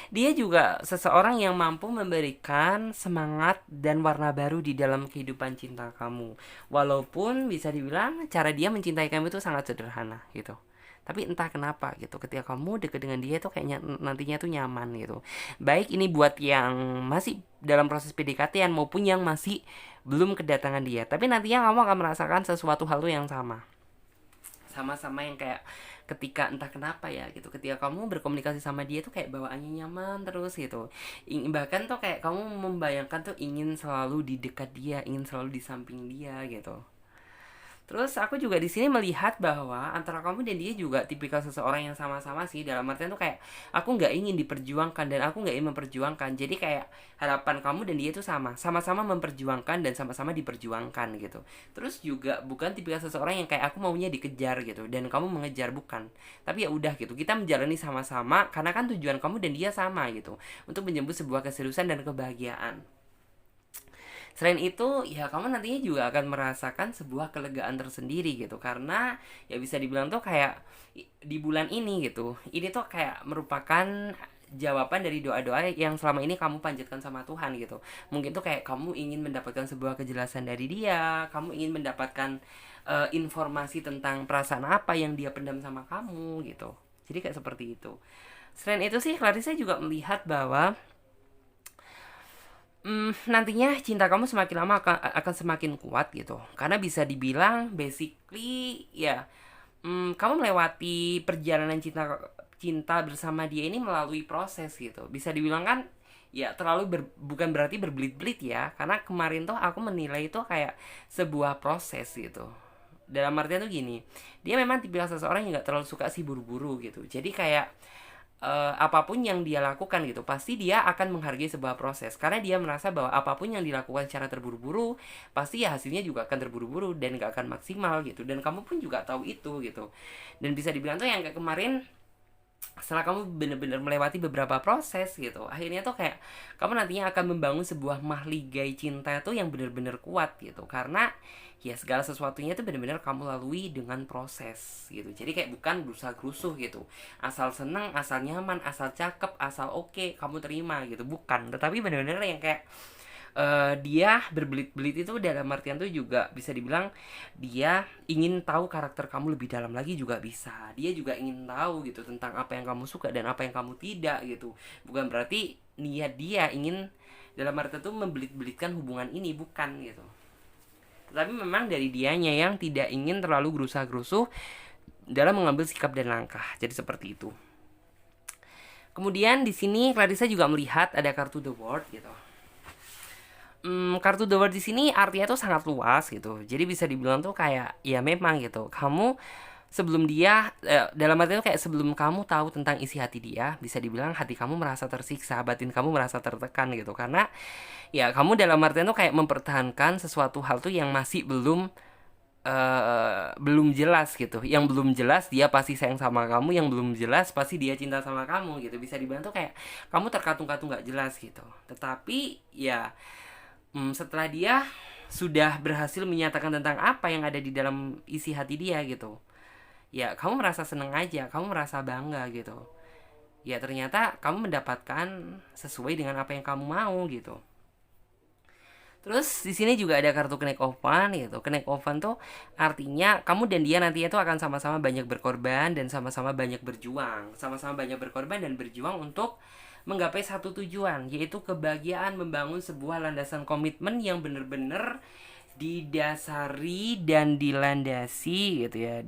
dia juga seseorang yang mampu memberikan semangat dan warna baru di dalam kehidupan cinta kamu. Walaupun bisa dibilang cara dia mencintai kamu itu sangat sederhana gitu. Tapi entah kenapa gitu, ketika kamu deket dengan dia tuh kayaknya nantinya tuh nyaman gitu. Baik ini buat yang masih dalam proses PDKT maupun yang masih belum kedatangan dia. Tapi nantinya kamu akan merasakan sesuatu hal tuh yang sama. Sama-sama yang kayak ketika entah kenapa ya gitu, ketika kamu berkomunikasi sama dia tuh kayak bawaannya nyaman terus gitu. Bahkan tuh kayak kamu membayangkan tuh ingin selalu di dekat dia, ingin selalu di samping dia gitu. Terus aku juga di sini melihat bahwa antara kamu dan dia juga tipikal seseorang yang sama-sama sih, dalam artian tuh kayak aku nggak ingin diperjuangkan dan aku nggak ingin memperjuangkan. Jadi kayak harapan kamu dan dia tuh sama-sama memperjuangkan dan sama-sama diperjuangkan gitu. Terus juga bukan tipikal seseorang yang kayak aku maunya dikejar gitu dan kamu mengejar, bukan. Tapi ya udah gitu, kita menjalani sama-sama karena kan tujuan kamu dan dia sama gitu, untuk menjemput sebuah keseriusan dan kebahagiaan. Selain itu, ya kamu nantinya juga akan merasakan sebuah kelegaan tersendiri gitu. Karena ya bisa dibilang tuh kayak di bulan ini gitu, ini tuh kayak merupakan jawaban dari doa-doa yang selama ini kamu panjatkan sama Tuhan gitu. Mungkin tuh kayak kamu ingin mendapatkan sebuah kejelasan dari dia, kamu ingin mendapatkan informasi tentang perasaan apa yang dia pendam sama kamu gitu. Jadi kayak seperti itu. Selain itu sih, Clarissa juga melihat bahwa Nantinya cinta kamu semakin lama akan semakin kuat gitu. Karena bisa dibilang basically ya, kamu melewati perjalanan cinta cinta bersama dia ini melalui proses gitu. Bisa dibilang kan ya bukan berarti berbelit-belit ya. Karena kemarin tuh aku menilai itu kayak sebuah proses gitu. Dalam artian tuh gini, dia memang tipikal seseorang yang nggak terlalu suka sih buru-buru gitu. Jadi kayak apapun yang dia lakukan gitu pasti dia akan menghargai sebuah proses, karena dia merasa bahwa apapun yang dilakukan secara terburu-buru pasti ya hasilnya juga akan terburu-buru dan gak akan maksimal gitu, dan kamu pun juga tahu itu gitu. Dan bisa dibilang tuh yang kayak kemarin, setelah kamu bener-bener melewati beberapa proses gitu, akhirnya tuh kayak kamu nantinya akan membangun sebuah mahligai cinta tuh yang bener-bener kuat gitu, karena ya segala sesuatunya itu bener-bener kamu lalui dengan proses gitu. Jadi kayak bukan berusaha gerusuh gitu, asal seneng, asal nyaman, asal cakep, asal oke kamu terima gitu, bukan. Tetapi bener-bener yang kayak dia berbelit-belit itu dalam artian tuh juga bisa dibilang dia ingin tahu karakter kamu lebih dalam lagi juga bisa. Dia juga ingin tahu gitu tentang apa yang kamu suka dan apa yang kamu tidak gitu. Bukan berarti niat dia ingin dalam arti tuh membelit-belitkan hubungan ini, bukan gitu. Tetapi memang dari dianya yang tidak ingin terlalu gerusa-gerusuh dalam mengambil sikap dan langkah. Jadi seperti itu. Kemudian di sini Clarissa juga melihat ada kartu The World gitu. Kartu The World di sini artinya tuh sangat luas gitu. Jadi bisa dibilang tuh kayak ya memang gitu. Kamu sebelum dia dalam artinya kayak sebelum kamu tahu tentang isi hati dia, bisa dibilang hati kamu merasa tersiksa, batin kamu merasa tertekan gitu. Karena ya kamu dalam artian tuh kayak mempertahankan sesuatu hal tuh yang masih belum jelas gitu. Yang belum jelas dia pasti sayang sama kamu, yang belum jelas pasti dia cinta sama kamu gitu. Bisa dibilang tuh kayak kamu terkatung-katung gak jelas gitu. Tetapi ya setelah dia sudah berhasil menyatakan tentang apa yang ada di dalam isi hati dia gitu, ya kamu merasa seneng aja, kamu merasa bangga gitu. Ya ternyata kamu mendapatkan sesuai dengan apa yang kamu mau gitu. Terus di sini juga ada kartu Connect Oven gitu. Connect Oven tuh artinya kamu dan dia nantinya tuh akan sama-sama banyak berkorban dan sama-sama banyak berjuang. Sama-sama banyak berkorban dan berjuang untuk menggapai satu tujuan, yaitu kebahagiaan, membangun sebuah landasan komitmen yang benar-benar didasari dan dilandasi gitu ya.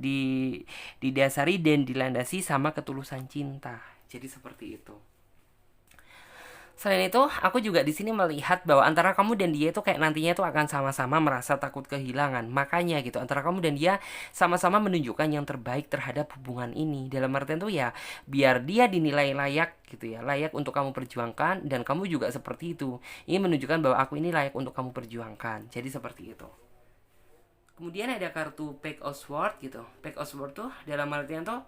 Didasari dan dilandasi sama ketulusan cinta. Jadi seperti itu. Selain itu, aku juga di sini melihat bahwa antara kamu dan dia itu kayak nantinya itu akan sama-sama merasa takut kehilangan. Makanya gitu, antara kamu dan dia sama-sama menunjukkan yang terbaik terhadap hubungan ini. Dalam artian tuh ya, biar dia dinilai layak gitu ya, layak untuk kamu perjuangkan, dan kamu juga seperti itu. Ini menunjukkan bahwa aku ini layak untuk kamu perjuangkan. Jadi seperti itu. Kemudian ada kartu Page of Swords gitu. Page of Swords tuh dalam artian tuh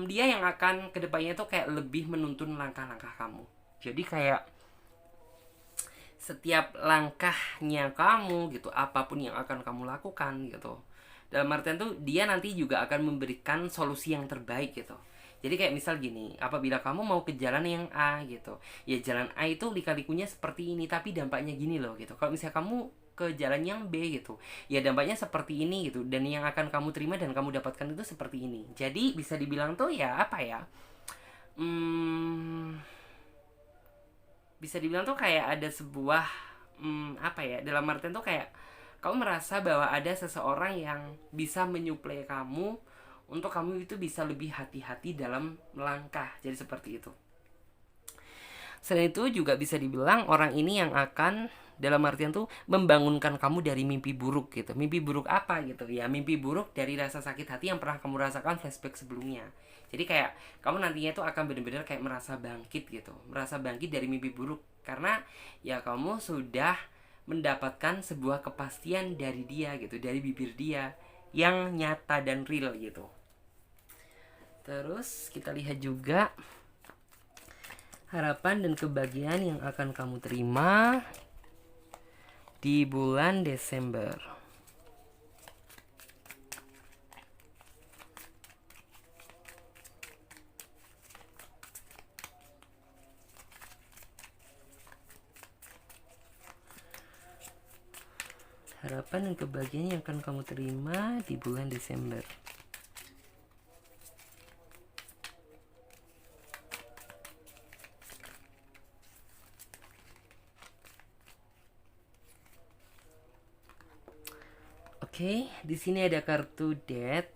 dia yang akan kedepannya tuh kayak lebih menuntun langkah-langkah kamu. Jadi kayak setiap langkahnya kamu gitu, apapun yang akan kamu lakukan gitu, dalam artian tuh dia nanti juga akan memberikan solusi yang terbaik gitu. Jadi kayak misal gini, apabila kamu mau ke jalan yang A gitu, ya jalan A itu lika-likunya seperti ini tapi dampaknya gini loh gitu. Kalau misalnya kamu ke jalan yang B gitu, ya dampaknya seperti ini gitu, dan yang akan kamu terima dan kamu dapatkan itu seperti ini. Jadi bisa dibilang tuh ya apa ya, hmm, bisa dibilang tuh kayak ada sebuah apa ya, dalam artian tuh kayak kamu merasa bahwa ada seseorang yang bisa menyuplai kamu untuk kamu itu bisa lebih hati-hati dalam melangkah. Jadi seperti itu. Selain itu juga bisa dibilang orang ini yang akan dalam artian tuh membangunkan kamu dari mimpi buruk gitu. Mimpi buruk apa gitu ya, mimpi buruk dari rasa sakit hati yang pernah kamu rasakan flashback sebelumnya. Jadi kayak kamu nantinya tuh akan benar-benar kayak merasa bangkit gitu, merasa bangkit dari mimpi buruk, karena ya kamu sudah mendapatkan sebuah kepastian dari dia gitu, dari bibir dia yang nyata dan real gitu. Terus kita lihat juga harapan dan kebahagiaan yang akan kamu terima di bulan Desember. Harapan dan kebahagiaan yang akan kamu terima di bulan Desember. Oke, di sini ada kartu Death.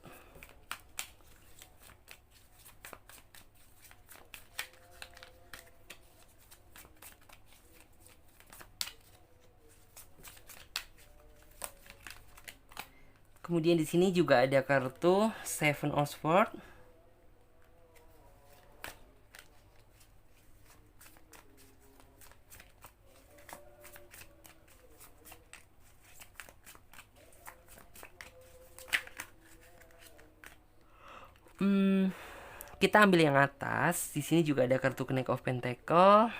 Kemudian di sini juga ada kartu Seven of Swords. Kita ambil yang atas. Di sini juga ada kartu Knight of Pentacle.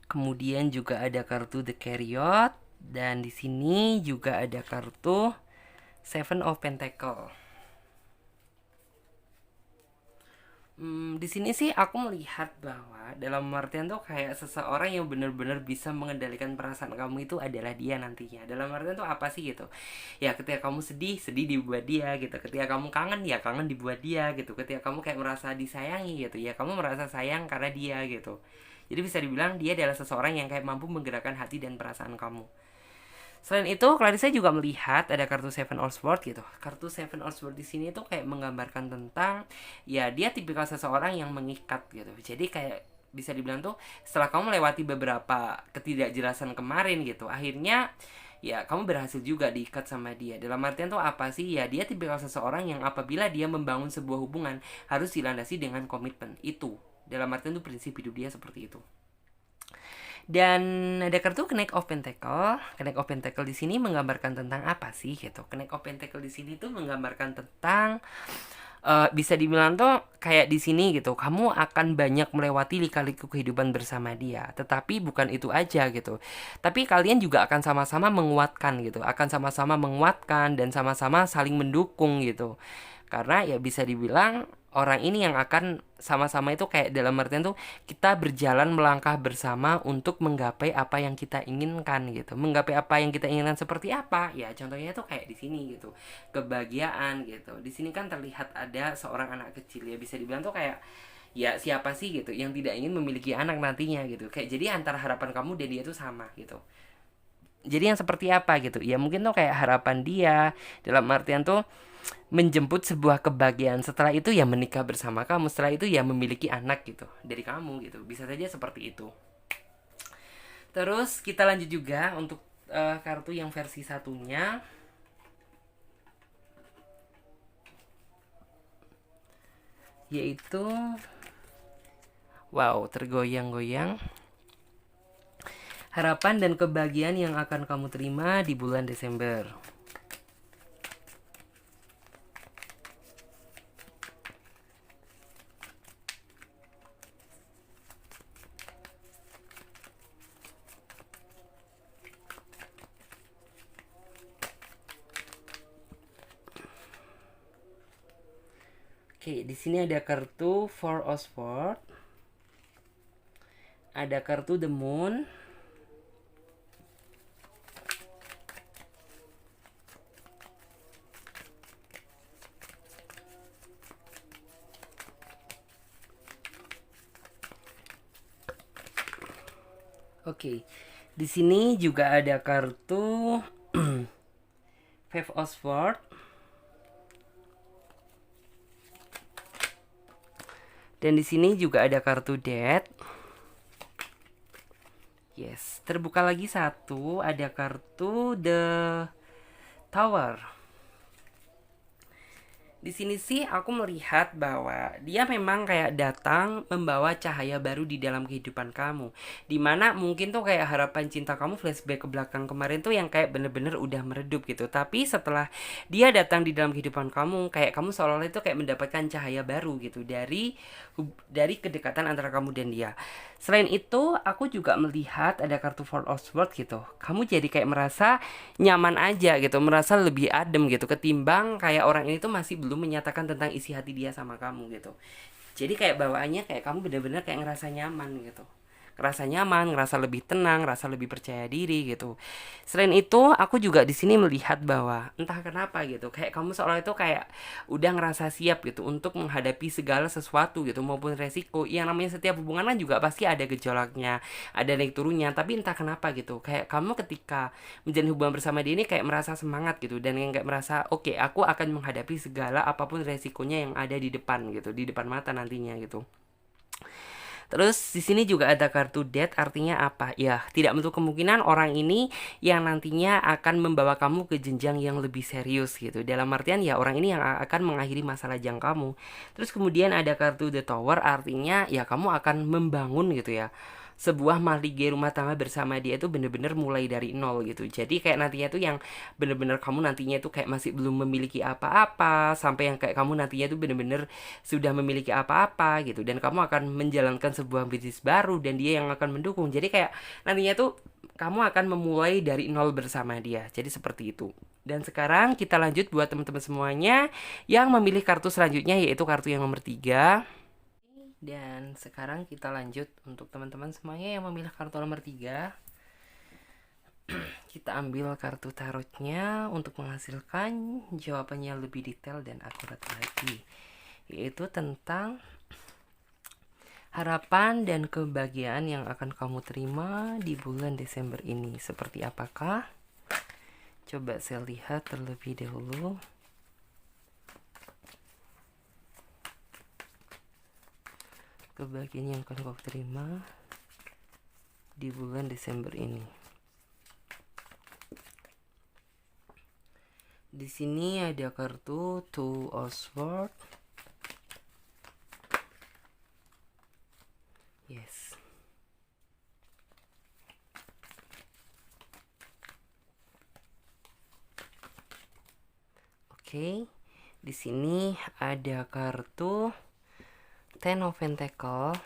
Kemudian juga ada kartu The Chariot, dan di sini juga ada kartu Seven of Pentacle. Di sini sih aku melihat bahwa dalam artian tuh kayak seseorang yang benar-benar bisa mengendalikan perasaan kamu itu adalah dia nantinya. Dalam artian tuh apa sih gitu? Ya ketika kamu sedih, sedih dibuat dia gitu. Ketika kamu kangen, ya kangen dibuat dia gitu. Ketika kamu kayak merasa disayangi gitu, ya kamu merasa sayang karena dia gitu. Jadi bisa dibilang dia adalah seseorang yang kayak mampu menggerakkan hati dan perasaan kamu. Selain itu, Clarissa juga melihat ada kartu Seven of Swords gitu. Kartu Seven of Swords di sini tuh kayak menggambarkan tentang ya dia tipikal seseorang yang mengikat gitu. Jadi kayak bisa dibilang tuh setelah kamu melewati beberapa ketidakjelasan kemarin gitu, akhirnya ya kamu berhasil juga diikat sama dia. Dalam artian tuh apa sih? Ya dia tipikal seseorang yang apabila dia membangun sebuah hubungan harus dilandasi dengan komitmen. Itu dalam artian tuh prinsip hidup dia seperti itu. Dan ada kartu Knight of Pentacle. Knight of Pentacle di sini menggambarkan tentang apa sih gitu? Knight of Pentacle di sini tuh menggambarkan tentang bisa dibilang tuh kayak di sini gitu, kamu akan banyak melewati lika-liku kehidupan bersama dia. Tetapi bukan itu aja gitu. Tapi kalian juga akan sama-sama menguatkan gitu, akan sama-sama menguatkan dan sama-sama saling mendukung gitu. Karena ya bisa dibilang orang ini yang akan sama-sama itu kayak dalam artian tuh kita berjalan melangkah bersama untuk menggapai apa yang kita inginkan gitu. Menggapai apa yang kita inginkan seperti apa? Ya contohnya tuh kayak di sini gitu. Kebahagiaan gitu. Di sini kan terlihat ada seorang anak kecil, ya bisa dibilang tuh kayak ya siapa sih gitu yang tidak ingin memiliki anak nantinya gitu. Kayak jadi antara harapan kamu dan dia tuh sama gitu. Jadi yang seperti apa gitu? Ya mungkin tuh kayak harapan dia dalam artian tuh menjemput sebuah kebahagiaan. Setelah itu ya menikah bersama kamu. Setelah itu ya memiliki anak gitu dari kamu gitu. Bisa saja seperti itu. Terus kita lanjut juga untuk kartu yang versi satunya. Yaitu wow, tergoyang-goyang. Harapan dan kebahagiaan yang akan kamu terima di bulan Desember. Oke, di sini ada kartu Four of Swords. Ada kartu The Moon. Oke, di sini juga ada kartu Five of Swords. Dan di sini juga ada kartu Death. Yes, terbuka lagi satu, ada kartu The Tower. Di sini sih aku melihat bahwa dia memang kayak datang membawa cahaya baru di dalam kehidupan kamu. Dimana mungkin tuh kayak harapan cinta kamu flashback ke belakang kemarin tuh yang kayak bener-bener udah meredup gitu. Tapi setelah dia datang di dalam kehidupan kamu, kayak kamu seolah-olah itu kayak mendapatkan cahaya baru gitu dari kedekatan antara kamu dan dia. Selain itu, aku juga melihat ada kartu Four of Swords gitu. Kamu jadi kayak merasa nyaman aja gitu, merasa lebih adem gitu ketimbang kayak orang ini tuh masih belum menyatakan tentang isi hati dia sama kamu gitu. Jadi kayak bawaannya kayak kamu bener-bener kayak ngerasa nyaman gitu. ngerasa nyaman, ngerasa lebih tenang, ngerasa lebih percaya diri gitu. Selain itu, aku juga di sini melihat bahwa entah kenapa gitu, kayak kamu seolah itu kayak udah ngerasa siap gitu untuk menghadapi segala sesuatu gitu maupun resiko. Yang namanya setiap hubungan kan juga pasti ada gejolaknya, ada naik turunnya, tapi entah kenapa gitu, kayak kamu ketika menjalin hubungan bersama dia ini kayak merasa semangat gitu, dan yang kayak merasa oke, aku akan menghadapi segala apapun resikonya yang ada di depan gitu, di depan mata nantinya gitu. Terus di sini juga ada kartu death, artinya apa? Ya, tidak menutup kemungkinan orang ini yang nantinya akan membawa kamu ke jenjang yang lebih serius gitu. Dalam artian ya orang ini yang akan mengakhiri masa lajang kamu. Terus kemudian ada kartu the tower, artinya ya kamu akan membangun gitu ya, sebuah mahligai rumah tangga bersama dia itu bener-bener mulai dari nol gitu. Jadi kayak nantinya tuh yang bener-bener kamu nantinya tuh kayak masih belum memiliki apa-apa, sampai yang kayak kamu nantinya tuh bener-bener sudah memiliki apa-apa gitu, dan kamu akan menjalankan sebuah bisnis baru dan dia yang akan mendukung. Jadi kayak nantinya tuh kamu akan memulai dari nol bersama dia. Jadi seperti itu. Dan sekarang kita lanjut buat teman-teman semuanya yang memilih kartu selanjutnya, yaitu kartu yang nomor 3. Dan sekarang kita lanjut untuk teman-teman semuanya yang memilih kartu nomor 3. Kita ambil kartu tarotnya untuk menghasilkan jawabannya lebih detail dan akurat lagi, yaitu tentang harapan dan kebahagiaan yang akan kamu terima di bulan Desember ini. Seperti apakah? Coba saya lihat terlebih dahulu. Kebahagiaan yang akan kau terima di bulan Desember ini. Di sini ada kartu Two of Swords. Yes. Oke. Di sini ada kartu Ten of Pentacles.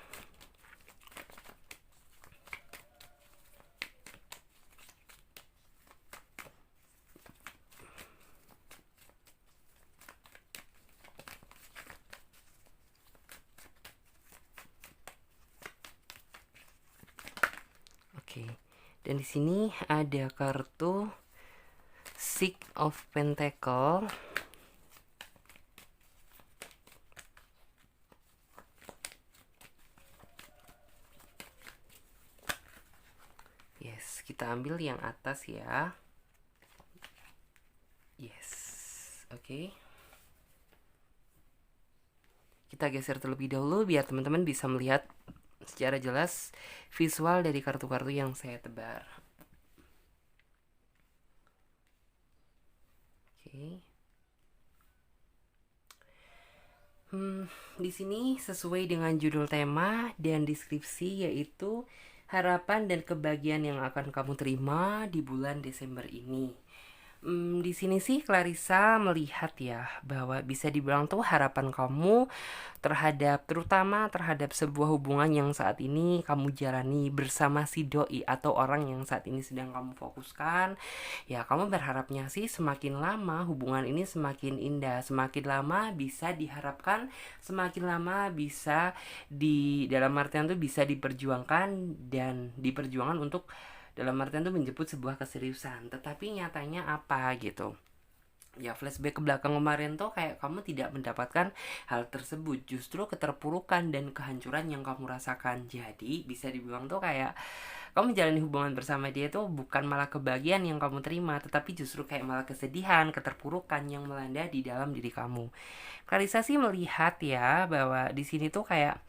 Oke. Dan di sini ada kartu Six of Pentacles. Yes, kita ambil yang atas ya. Yes. Oke. Kita geser terlebih dahulu biar teman-teman bisa melihat secara jelas visual dari kartu-kartu yang saya tebar. Oke. Di sini sesuai dengan judul tema dan deskripsi, yaitu harapan dan kebahagiaan yang akan kamu terima di bulan Desember ini. Di sini sih Clarissa melihat ya bahwa bisa dibilang tuh harapan kamu terutama terhadap sebuah hubungan yang saat ini kamu jalani bersama si doi atau orang yang saat ini sedang kamu fokuskan. Ya, kamu berharapnya sih semakin lama hubungan ini semakin indah, semakin lama bisa diharapkan, semakin lama bisa dalam artian tuh bisa diperjuangkan dan diperjuangkan untuk dalam artian tuh menjemput sebuah keseriusan. Tetapi nyatanya apa gitu, ya flashback ke belakang kemarin tuh kayak kamu tidak mendapatkan hal tersebut, justru keterpurukan dan kehancuran yang kamu rasakan. Jadi bisa dibilang tuh kayak kamu menjalani hubungan bersama dia tuh bukan malah kebahagiaan yang kamu terima, tetapi justru kayak malah kesedihan, keterpurukan yang melanda di dalam diri kamu. Clarissa sih melihat ya bahwa di sini tuh kayak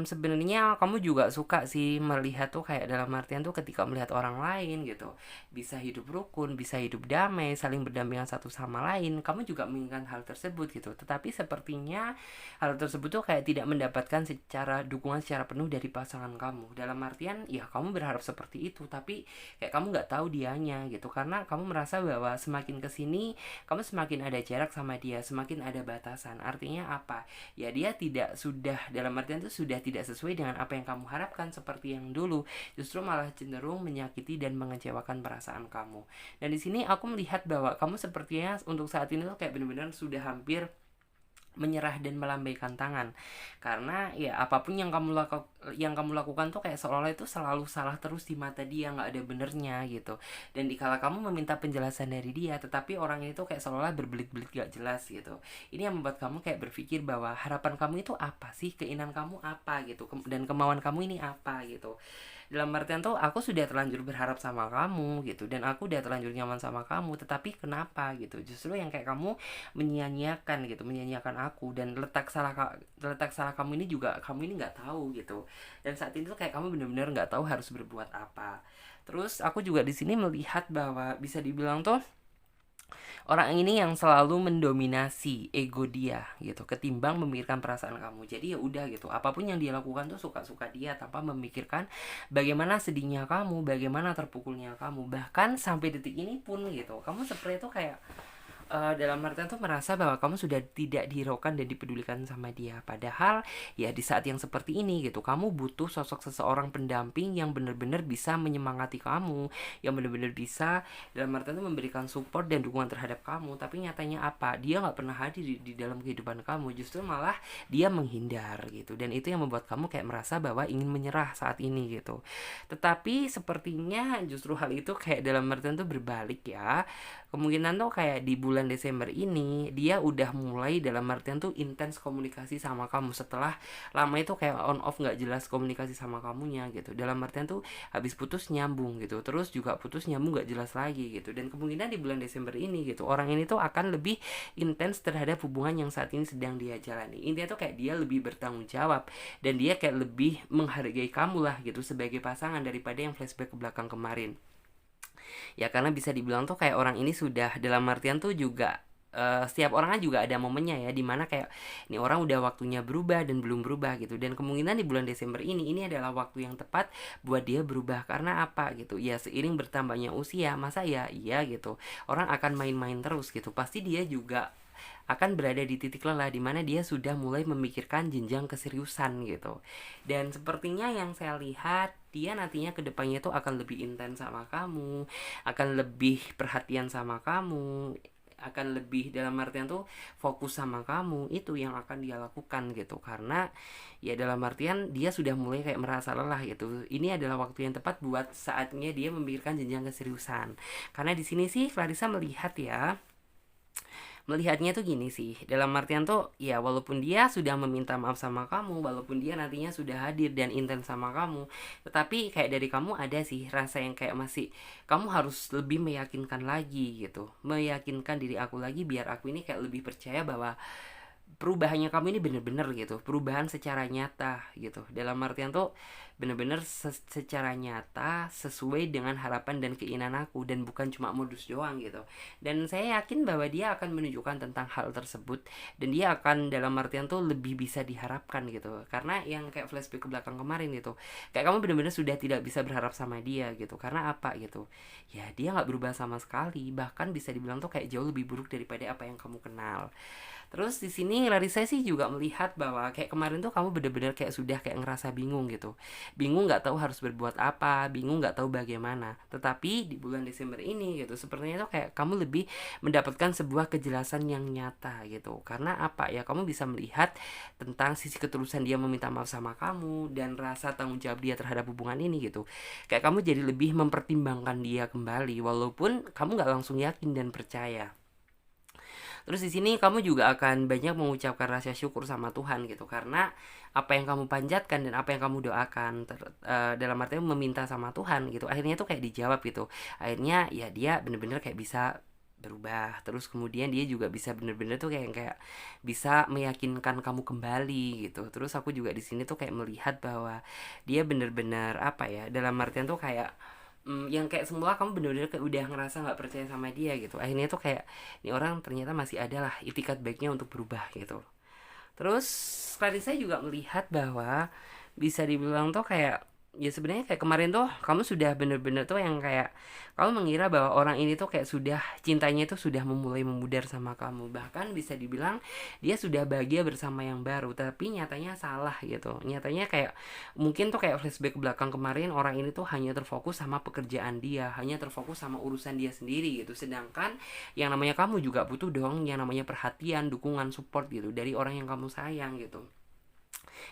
sebenarnya kamu juga suka sih melihat tuh kayak dalam artian tuh ketika melihat orang lain gitu bisa hidup rukun, bisa hidup damai, saling berdampingan satu sama lain. Kamu juga menginginkan hal tersebut gitu. Tetapi sepertinya hal tersebut tuh kayak tidak mendapatkan dukungan secara penuh dari pasangan kamu. Dalam artian ya kamu berharap seperti itu, tapi kayak kamu nggak tahu dianya gitu, karena kamu merasa bahwa semakin kesini kamu semakin ada jarak sama dia, semakin ada batasan. Artinya apa? Ya dia dalam artian itu sudah tidak sesuai dengan apa yang kamu harapkan seperti yang dulu, justru malah cenderung menyakiti dan mengecewakan perasaan kamu. Dan di sini aku melihat bahwa kamu sepertinya untuk saat ini tuh kayak benar-benar sudah hampir menyerah dan melambaikan tangan, karena ya apapun yang kamu lakukan tuh kayak seolah-olah itu selalu salah terus di mata dia, nggak ada benernya gitu. Dan dikala kamu meminta penjelasan dari dia, tetapi orang ini tuh kayak seolah-olah berbelit-belit gak jelas gitu. Ini yang membuat kamu kayak berpikir bahwa harapan kamu itu apa sih, keinginan kamu apa gitu, dan kemauan kamu ini apa gitu. Dalam artian tuh aku sudah terlanjur berharap sama kamu gitu, dan aku udah terlanjur nyaman sama kamu, tetapi kenapa gitu, justru yang kayak kamu menyia-nyiakan gitu, menyia-nyiakan aku. Dan letak salah kamu ini juga kamu ini nggak tahu gitu. Dan saat ini tuh kayak kamu bener-bener nggak tahu harus berbuat apa. Terus aku juga di sini melihat bahwa bisa dibilang tuh orang ini yang selalu mendominasi ego dia gitu, ketimbang memikirkan perasaan kamu. Jadi ya udah gitu, apapun yang dia lakukan tuh suka-suka dia, tanpa memikirkan bagaimana sedihnya kamu, bagaimana terpukulnya kamu. Bahkan sampai detik ini pun gitu, kamu seperti itu kayak dalam artian tuh merasa bahwa kamu sudah tidak dihiraukan dan dipedulikan sama dia. Padahal ya di saat yang seperti ini gitu, kamu butuh sosok seseorang pendamping yang benar-benar bisa menyemangati kamu, yang benar-benar bisa dalam artian tuh memberikan support dan dukungan terhadap kamu. Tapi nyatanya apa, dia nggak pernah hadir di dalam kehidupan kamu, justru malah dia menghindar gitu. Dan itu yang membuat kamu kayak merasa bahwa ingin menyerah saat ini gitu. Tetapi sepertinya justru hal itu kayak dalam artian tuh berbalik ya. Kemungkinan tuh kayak di bulan Desember ini dia udah mulai dalam artian tuh intens komunikasi sama kamu, setelah lama itu kayak on off nggak jelas komunikasi sama kamunya gitu. Dalam artian tuh habis putus nyambung gitu, terus juga putus nyambung nggak jelas lagi gitu. Dan kemungkinan di bulan Desember ini gitu, orang ini tuh akan lebih intens terhadap hubungan yang saat ini sedang dia jalani. Intinya tuh kayak dia lebih bertanggung jawab, dan dia kayak lebih menghargai kamu lah gitu sebagai pasangan, daripada yang flashback ke belakang kemarin. Ya karena bisa dibilang tuh kayak orang ini sudah dalam artian tuh juga setiap orang kan juga ada momennya ya, dimana kayak ini orang udah waktunya berubah dan belum berubah gitu. Dan kemungkinan di bulan Desember ini adalah waktu yang tepat buat dia berubah. Karena apa gitu, ya seiring bertambahnya usia, masa ya iya gitu orang akan main-main terus gitu, pasti dia juga akan berada di titik lelah, dimana dia sudah mulai memikirkan jenjang keseriusan gitu. Dan sepertinya yang saya lihat, dia nantinya kedepannya tuh akan lebih intens sama kamu, akan lebih perhatian sama kamu, akan lebih dalam artian tuh fokus sama kamu. Itu yang akan dia lakukan gitu, karena ya dalam artian dia sudah mulai kayak merasa lelah gitu. Ini adalah waktu yang tepat buat saatnya dia memikirkan jenjang keseriusan. Karena di sini sih Clarissa melihat ya, melihatnya tuh gini sih, dalam artian tuh ya walaupun dia sudah meminta maaf sama kamu, walaupun dia nantinya sudah hadir dan intens sama kamu, tetapi kayak dari kamu ada sih rasa yang kayak masih kamu harus lebih meyakinkan lagi gitu, meyakinkan diri aku lagi biar aku ini kayak lebih percaya bahwa perubahannya kamu ini bener-bener gitu, perubahan secara nyata gitu. Dalam artian tuh bener-bener secara nyata sesuai dengan harapan dan keinginan aku, dan bukan cuma modus doang gitu. Dan saya yakin bahwa dia akan menunjukkan tentang hal tersebut, dan dia akan dalam artian tuh lebih bisa diharapkan gitu. Karena yang kayak flashback ke belakang kemarin gitu, kayak kamu bener-bener sudah tidak bisa berharap sama dia gitu. Karena apa gitu, ya dia nggak berubah sama sekali, bahkan bisa dibilang tuh kayak jauh lebih buruk daripada apa yang kamu kenal. Terus di sini Larissa sih juga melihat bahwa kayak kemarin tuh kamu bener-bener kayak sudah kayak ngerasa bingung gitu. Bingung nggak tahu harus berbuat apa, bingung nggak tahu bagaimana. Tetapi di bulan Desember ini gitu, sepertinya tuh kayak kamu lebih mendapatkan sebuah kejelasan yang nyata gitu. Karena apa ya, kamu bisa melihat tentang sisi ketulusan dia meminta maaf sama kamu, dan rasa tanggung jawab dia terhadap hubungan ini gitu. Kayak kamu jadi lebih mempertimbangkan dia kembali, walaupun kamu nggak langsung yakin dan percaya. Terus di sini kamu juga akan banyak mengucapkan rasa syukur sama Tuhan gitu, karena apa yang kamu panjatkan dan apa yang kamu doakan dalam artinya meminta sama Tuhan gitu, akhirnya tuh kayak dijawab gitu. Akhirnya ya dia bener-bener kayak bisa berubah. Terus kemudian dia juga bisa bener-bener tuh kayak bisa meyakinkan kamu kembali gitu. Terus aku juga di sini tuh kayak melihat bahwa dia bener-bener apa ya, dalam artian tuh kayak yang kayak semula kamu bener-bener kayak udah ngerasa nggak percaya sama dia gitu, akhirnya tuh kayak ini orang ternyata masih ada lah itikat baiknya untuk berubah gitu. Terus Clarissa juga melihat bahwa bisa dibilang tuh kayak ya sebenarnya kayak kemarin tuh kamu sudah bener-bener tuh yang kayak kamu mengira bahwa orang ini tuh kayak sudah cintanya itu sudah memulai memudar sama kamu, bahkan bisa dibilang dia sudah bahagia bersama yang baru, tapi nyatanya salah gitu. Nyatanya kayak mungkin tuh kayak flashback ke belakang kemarin, orang ini tuh hanya terfokus sama pekerjaan dia, hanya terfokus sama urusan dia sendiri gitu, sedangkan yang namanya kamu juga butuh dong yang namanya perhatian, dukungan, support gitu dari orang yang kamu sayang gitu.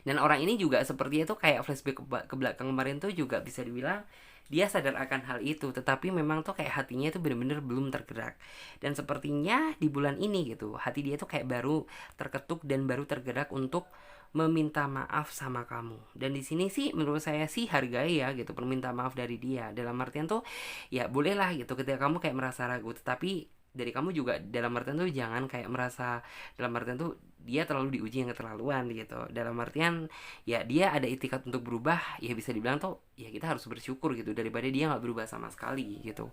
Dan orang ini juga sepertinya tuh kayak flashback ke belakang kemarin tuh juga bisa dibilang dia sadar akan hal itu, tetapi memang tuh kayak hatinya tuh bener-bener belum tergerak. Dan sepertinya di bulan ini gitu hati dia tuh kayak baru terketuk dan baru tergerak untuk meminta maaf sama kamu. Dan di sini sih menurut saya sih hargai ya gitu permintaan maaf dari dia, dalam artian tuh ya bolehlah gitu ketika kamu kayak merasa ragu, tetapi dari kamu juga dalam artian tuh jangan kayak merasa, dalam artian tuh dia terlalu diuji yang keterlaluan gitu, dalam artian ya dia ada itikat untuk berubah, ya bisa dibilang tuh ya kita harus bersyukur gitu daripada dia nggak berubah sama sekali gitu.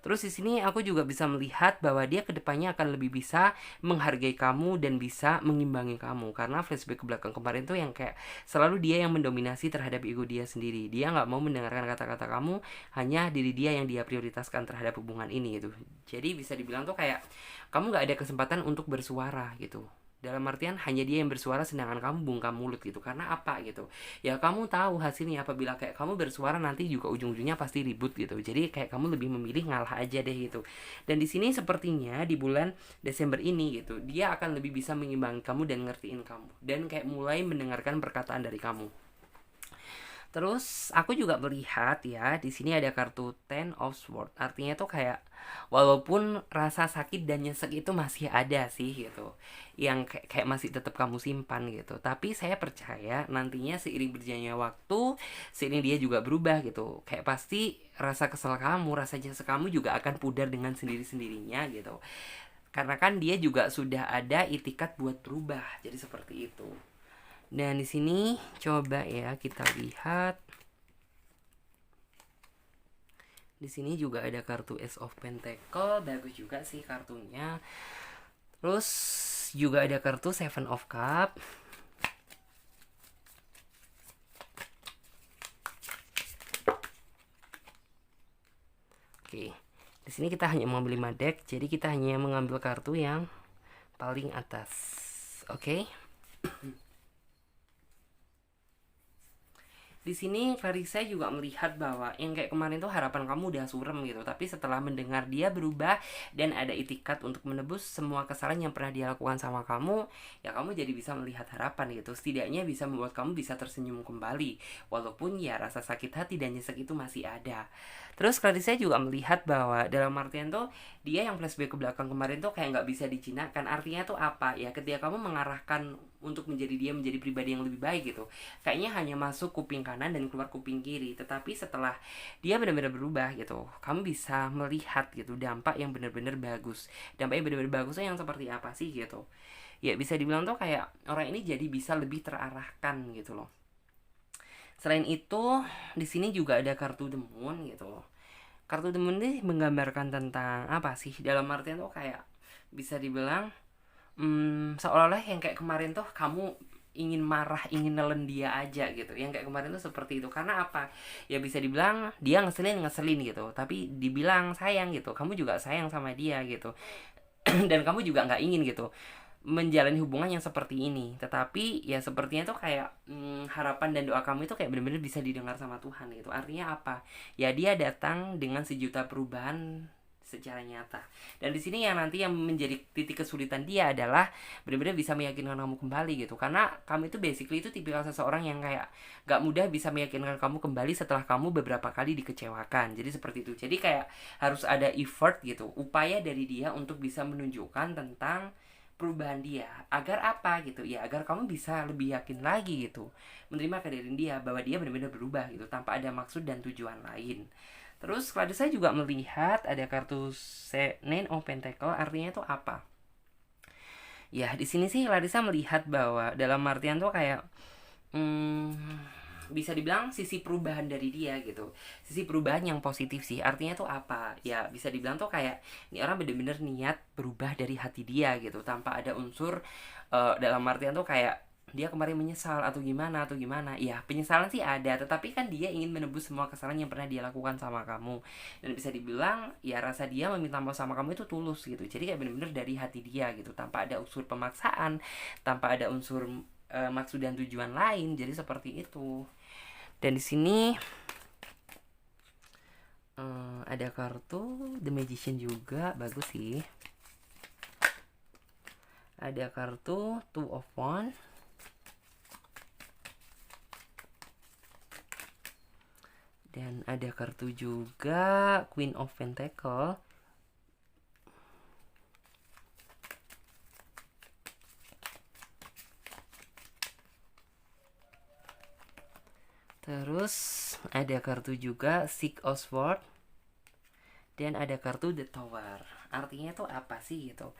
Terus di sini aku juga bisa melihat bahwa dia kedepannya akan lebih bisa menghargai kamu dan bisa mengimbangi kamu, karena flashback ke belakang kemarin tuh yang kayak selalu dia yang mendominasi terhadap ego dia sendiri, dia nggak mau mendengarkan kata-kata kamu, hanya diri dia yang dia prioritaskan terhadap hubungan ini gitu. Jadi bisa dibilang tuh kayak kamu nggak ada kesempatan untuk bersuara gitu, dalam artian hanya dia yang bersuara sedangkan kamu bungkam mulut gitu. Karena apa gitu, ya kamu tahu hasilnya apabila kayak kamu bersuara nanti juga ujung-ujungnya pasti ribut gitu. Jadi kayak kamu lebih memilih ngalah aja deh gitu. Dan di sini sepertinya di bulan Desember ini gitu dia akan lebih bisa mengimbangi kamu dan ngertiin kamu dan kayak mulai mendengarkan perkataan dari kamu. Terus aku juga melihat ya di sini ada kartu Ten of Swords. Artinya tuh kayak walaupun rasa sakit dan nyesek itu masih ada sih gitu, yang kayak masih tetap kamu simpan gitu. Tapi saya percaya nantinya seiring berjalannya waktu, seiring dia juga berubah gitu. Kayak pasti rasa kesel kamu, rasa nyesek kamu juga akan pudar dengan sendiri-sendirinya gitu. Karena kan dia juga sudah ada itikat buat berubah. Jadi seperti itu. Dan di sini coba ya kita lihat. Di sini juga ada kartu Ace of Pentacle, bagus juga sih kartunya. Terus juga ada kartu Seven of Cup. Oke. Di sini kita hanya mengambil 5 deck, jadi kita hanya mengambil kartu yang paling atas. Oke. Di sini Clarissa juga melihat bahwa yang kayak kemarin tuh harapan kamu udah surem gitu, tapi setelah mendengar dia berubah dan ada itikat untuk menebus semua kesalahan yang pernah dia lakukan sama kamu, ya kamu jadi bisa melihat harapan gitu. Setidaknya bisa membuat kamu bisa tersenyum kembali, walaupun ya rasa sakit hati dan nyesek itu masih ada. Terus Clarissa juga melihat bahwa dalam artian tuh dia yang flashback ke belakang kemarin tuh kayak nggak bisa dijinakkan. Artinya tuh apa ya, ketika kamu mengarahkan untuk menjadi dia menjadi pribadi yang lebih baik gitu, kayaknya hanya masuk kuping kanan dan keluar kuping kiri. Tetapi setelah dia benar-benar berubah gitu, kamu bisa melihat gitu dampak yang benar-benar bagus. Dampak yang benar-benar bagusnya yang seperti apa sih gitu. Ya bisa dibilang tuh kayak orang ini jadi bisa lebih terarahkan gitu loh. Selain itu, di sini juga ada kartu The Moon gitu loh. Kartu The Moon ini menggambarkan tentang apa sih? Dalam artian tuh kayak bisa dibilang seolah-olah yang kayak kemarin tuh kamu ingin marah, ingin nelen dia aja gitu. Yang kayak kemarin tuh seperti itu. Karena apa? Ya bisa dibilang dia ngeselin gitu. Tapi dibilang sayang gitu. Kamu juga sayang sama dia gitu. Dan kamu juga nggak ingin gitu menjalani hubungan yang seperti ini. Tetapi ya sepertinya tuh kayak harapan dan doa kamu itu kayak benar-benar bisa didengar sama Tuhan gitu. Artinya apa? Ya dia datang dengan sejuta perubahan secara nyata. Dan di sini yang nanti yang menjadi titik kesulitan dia adalah benar-benar bisa meyakinkan kamu kembali gitu. Karena kamu itu basically itu tipikal seseorang yang kayak gak mudah bisa meyakinkan kamu kembali setelah kamu beberapa kali dikecewakan. Jadi seperti itu. Jadi kayak harus ada effort gitu, upaya dari dia untuk bisa menunjukkan tentang perubahan dia. Agar apa gitu ya, agar kamu bisa lebih yakin lagi gitu menerima kehadiran dia, bahwa dia benar-benar berubah gitu tanpa ada maksud dan tujuan lain. Terus kalau saya juga melihat ada kartu Nine of Pentacle, artinya itu apa? Ya di sini sih Larissa melihat bahwa dalam artian tuh kayak bisa dibilang sisi perubahan dari dia gitu, sisi perubahan yang positif sih. Artinya tuh apa? Ya bisa dibilang tuh kayak ini orang bener-bener niat berubah dari hati dia gitu, tanpa ada unsur dalam artian tuh kayak dia kemarin menyesal atau gimana. Ya penyesalan sih ada, tetapi kan dia ingin menebus semua kesalahan yang pernah dia lakukan sama kamu. Dan bisa dibilang ya rasa dia meminta maaf sama kamu itu tulus gitu. Jadi kayak bener-bener dari hati dia gitu, tanpa ada unsur pemaksaan, tanpa ada unsur maksud dan tujuan lain. Jadi seperti itu. Dan di sini ada kartu The Magician juga, bagus sih. Ada kartu Two of Wands. Dan ada kartu juga Queen of Pentacle. Terus ada kartu juga Six of Swords. Dan ada kartu The Tower. Artinya tuh apa sih gitu?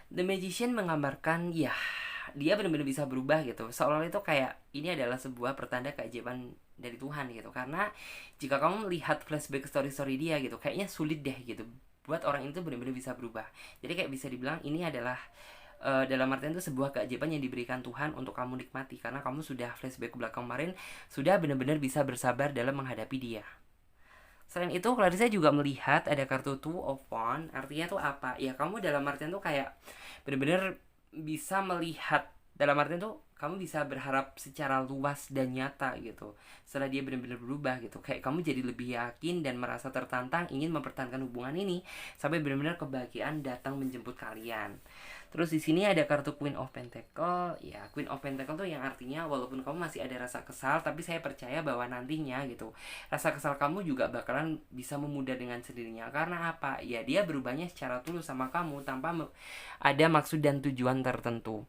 The Magician menggambarkan ya dia benar-benar bisa berubah gitu. Seolah-olah itu kayak ini adalah sebuah pertanda keajaiban dari Tuhan gitu. Karena jika kamu melihat flashback story-story dia gitu, kayaknya sulit deh gitu buat orang itu benar-benar bisa berubah. Jadi kayak bisa dibilang ini adalah dalam artian itu sebuah keajaiban yang diberikan Tuhan untuk kamu nikmati. Karena kamu sudah flashback ke belakang kemarin, sudah benar-benar bisa bersabar dalam menghadapi dia. Selain itu, Clarissa juga melihat ada kartu Two of Wands. Artinya tuh apa? Ya kamu dalam artian tuh kayak bener-bener bisa melihat, dalam artian tuh kamu bisa berharap secara luas dan nyata gitu. Setelah dia benar-benar berubah gitu, kayak kamu jadi lebih yakin dan merasa tertantang ingin mempertahankan hubungan ini sampai benar-benar kebahagiaan datang menjemput kalian. Terus di sini ada kartu Queen of Pentacle. Ya, Queen of Pentacle tuh yang artinya walaupun kamu masih ada rasa kesal, tapi saya percaya bahwa nantinya gitu, rasa kesal kamu juga bakalan bisa memudar dengan sendirinya. Karena apa? Ya dia berubahnya secara tulus sama kamu tanpa ada maksud dan tujuan tertentu.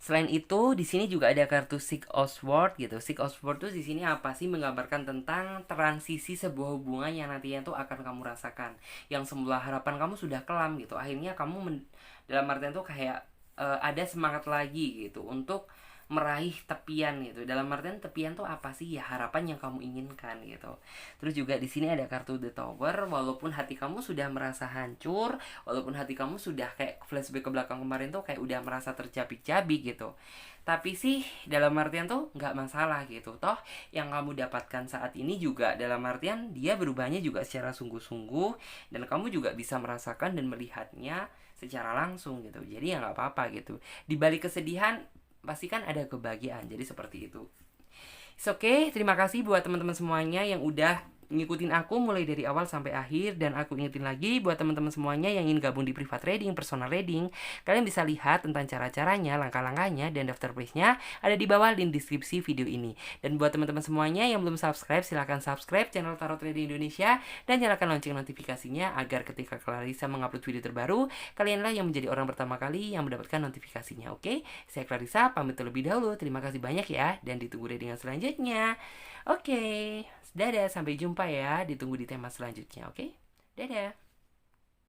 Selain itu, di sini juga ada kartu Six of Swords gitu. Six of Swords tuh di sini apa sih? Menggambarkan tentang transisi sebuah hubungan yang nantinya tuh akan kamu rasakan. Yang semula harapan kamu sudah kelam gitu. Akhirnya kamu dalam artian tuh kayak ada semangat lagi gitu untuk meraih tepian gitu. Dalam artian tepian tuh apa sih? Ya harapan yang kamu inginkan gitu. Terus juga di sini ada kartu The Tower. Walaupun hati kamu sudah merasa hancur, walaupun hati kamu sudah kayak flashback ke belakang kemarin tuh kayak udah merasa tercabik-cabik gitu, tapi sih dalam artian tuh nggak masalah gitu. Toh yang kamu dapatkan saat ini juga dalam artian dia berubahnya juga secara sungguh-sungguh, dan kamu juga bisa merasakan dan melihatnya secara langsung gitu. Jadi ya nggak apa-apa gitu. Di balik kesedihan pasti kan ada kebahagiaan. Jadi seperti itu. Oke, terima kasih buat teman-teman semuanya yang udah ngikutin aku mulai dari awal sampai akhir. Dan aku ingetin lagi buat teman-teman semuanya yang ingin gabung di private reading, personal reading, kalian bisa lihat tentang cara-caranya, langkah-langkahnya, dan daftar price-nya ada di bawah link deskripsi video ini. Dan buat teman-teman semuanya yang belum subscribe, silahkan subscribe channel Tarot Trading Indonesia dan nyalakan lonceng notifikasinya agar ketika Clarissa mengupload video terbaru, kalianlah yang menjadi orang pertama kali yang mendapatkan notifikasinya. Oke, saya Clarissa pamit terlebih dahulu. Terima kasih banyak ya, dan ditunggu readingan selanjutnya. Oke, dadah, sampai jumpa ya. Ditunggu di tema selanjutnya, oke? Dadah.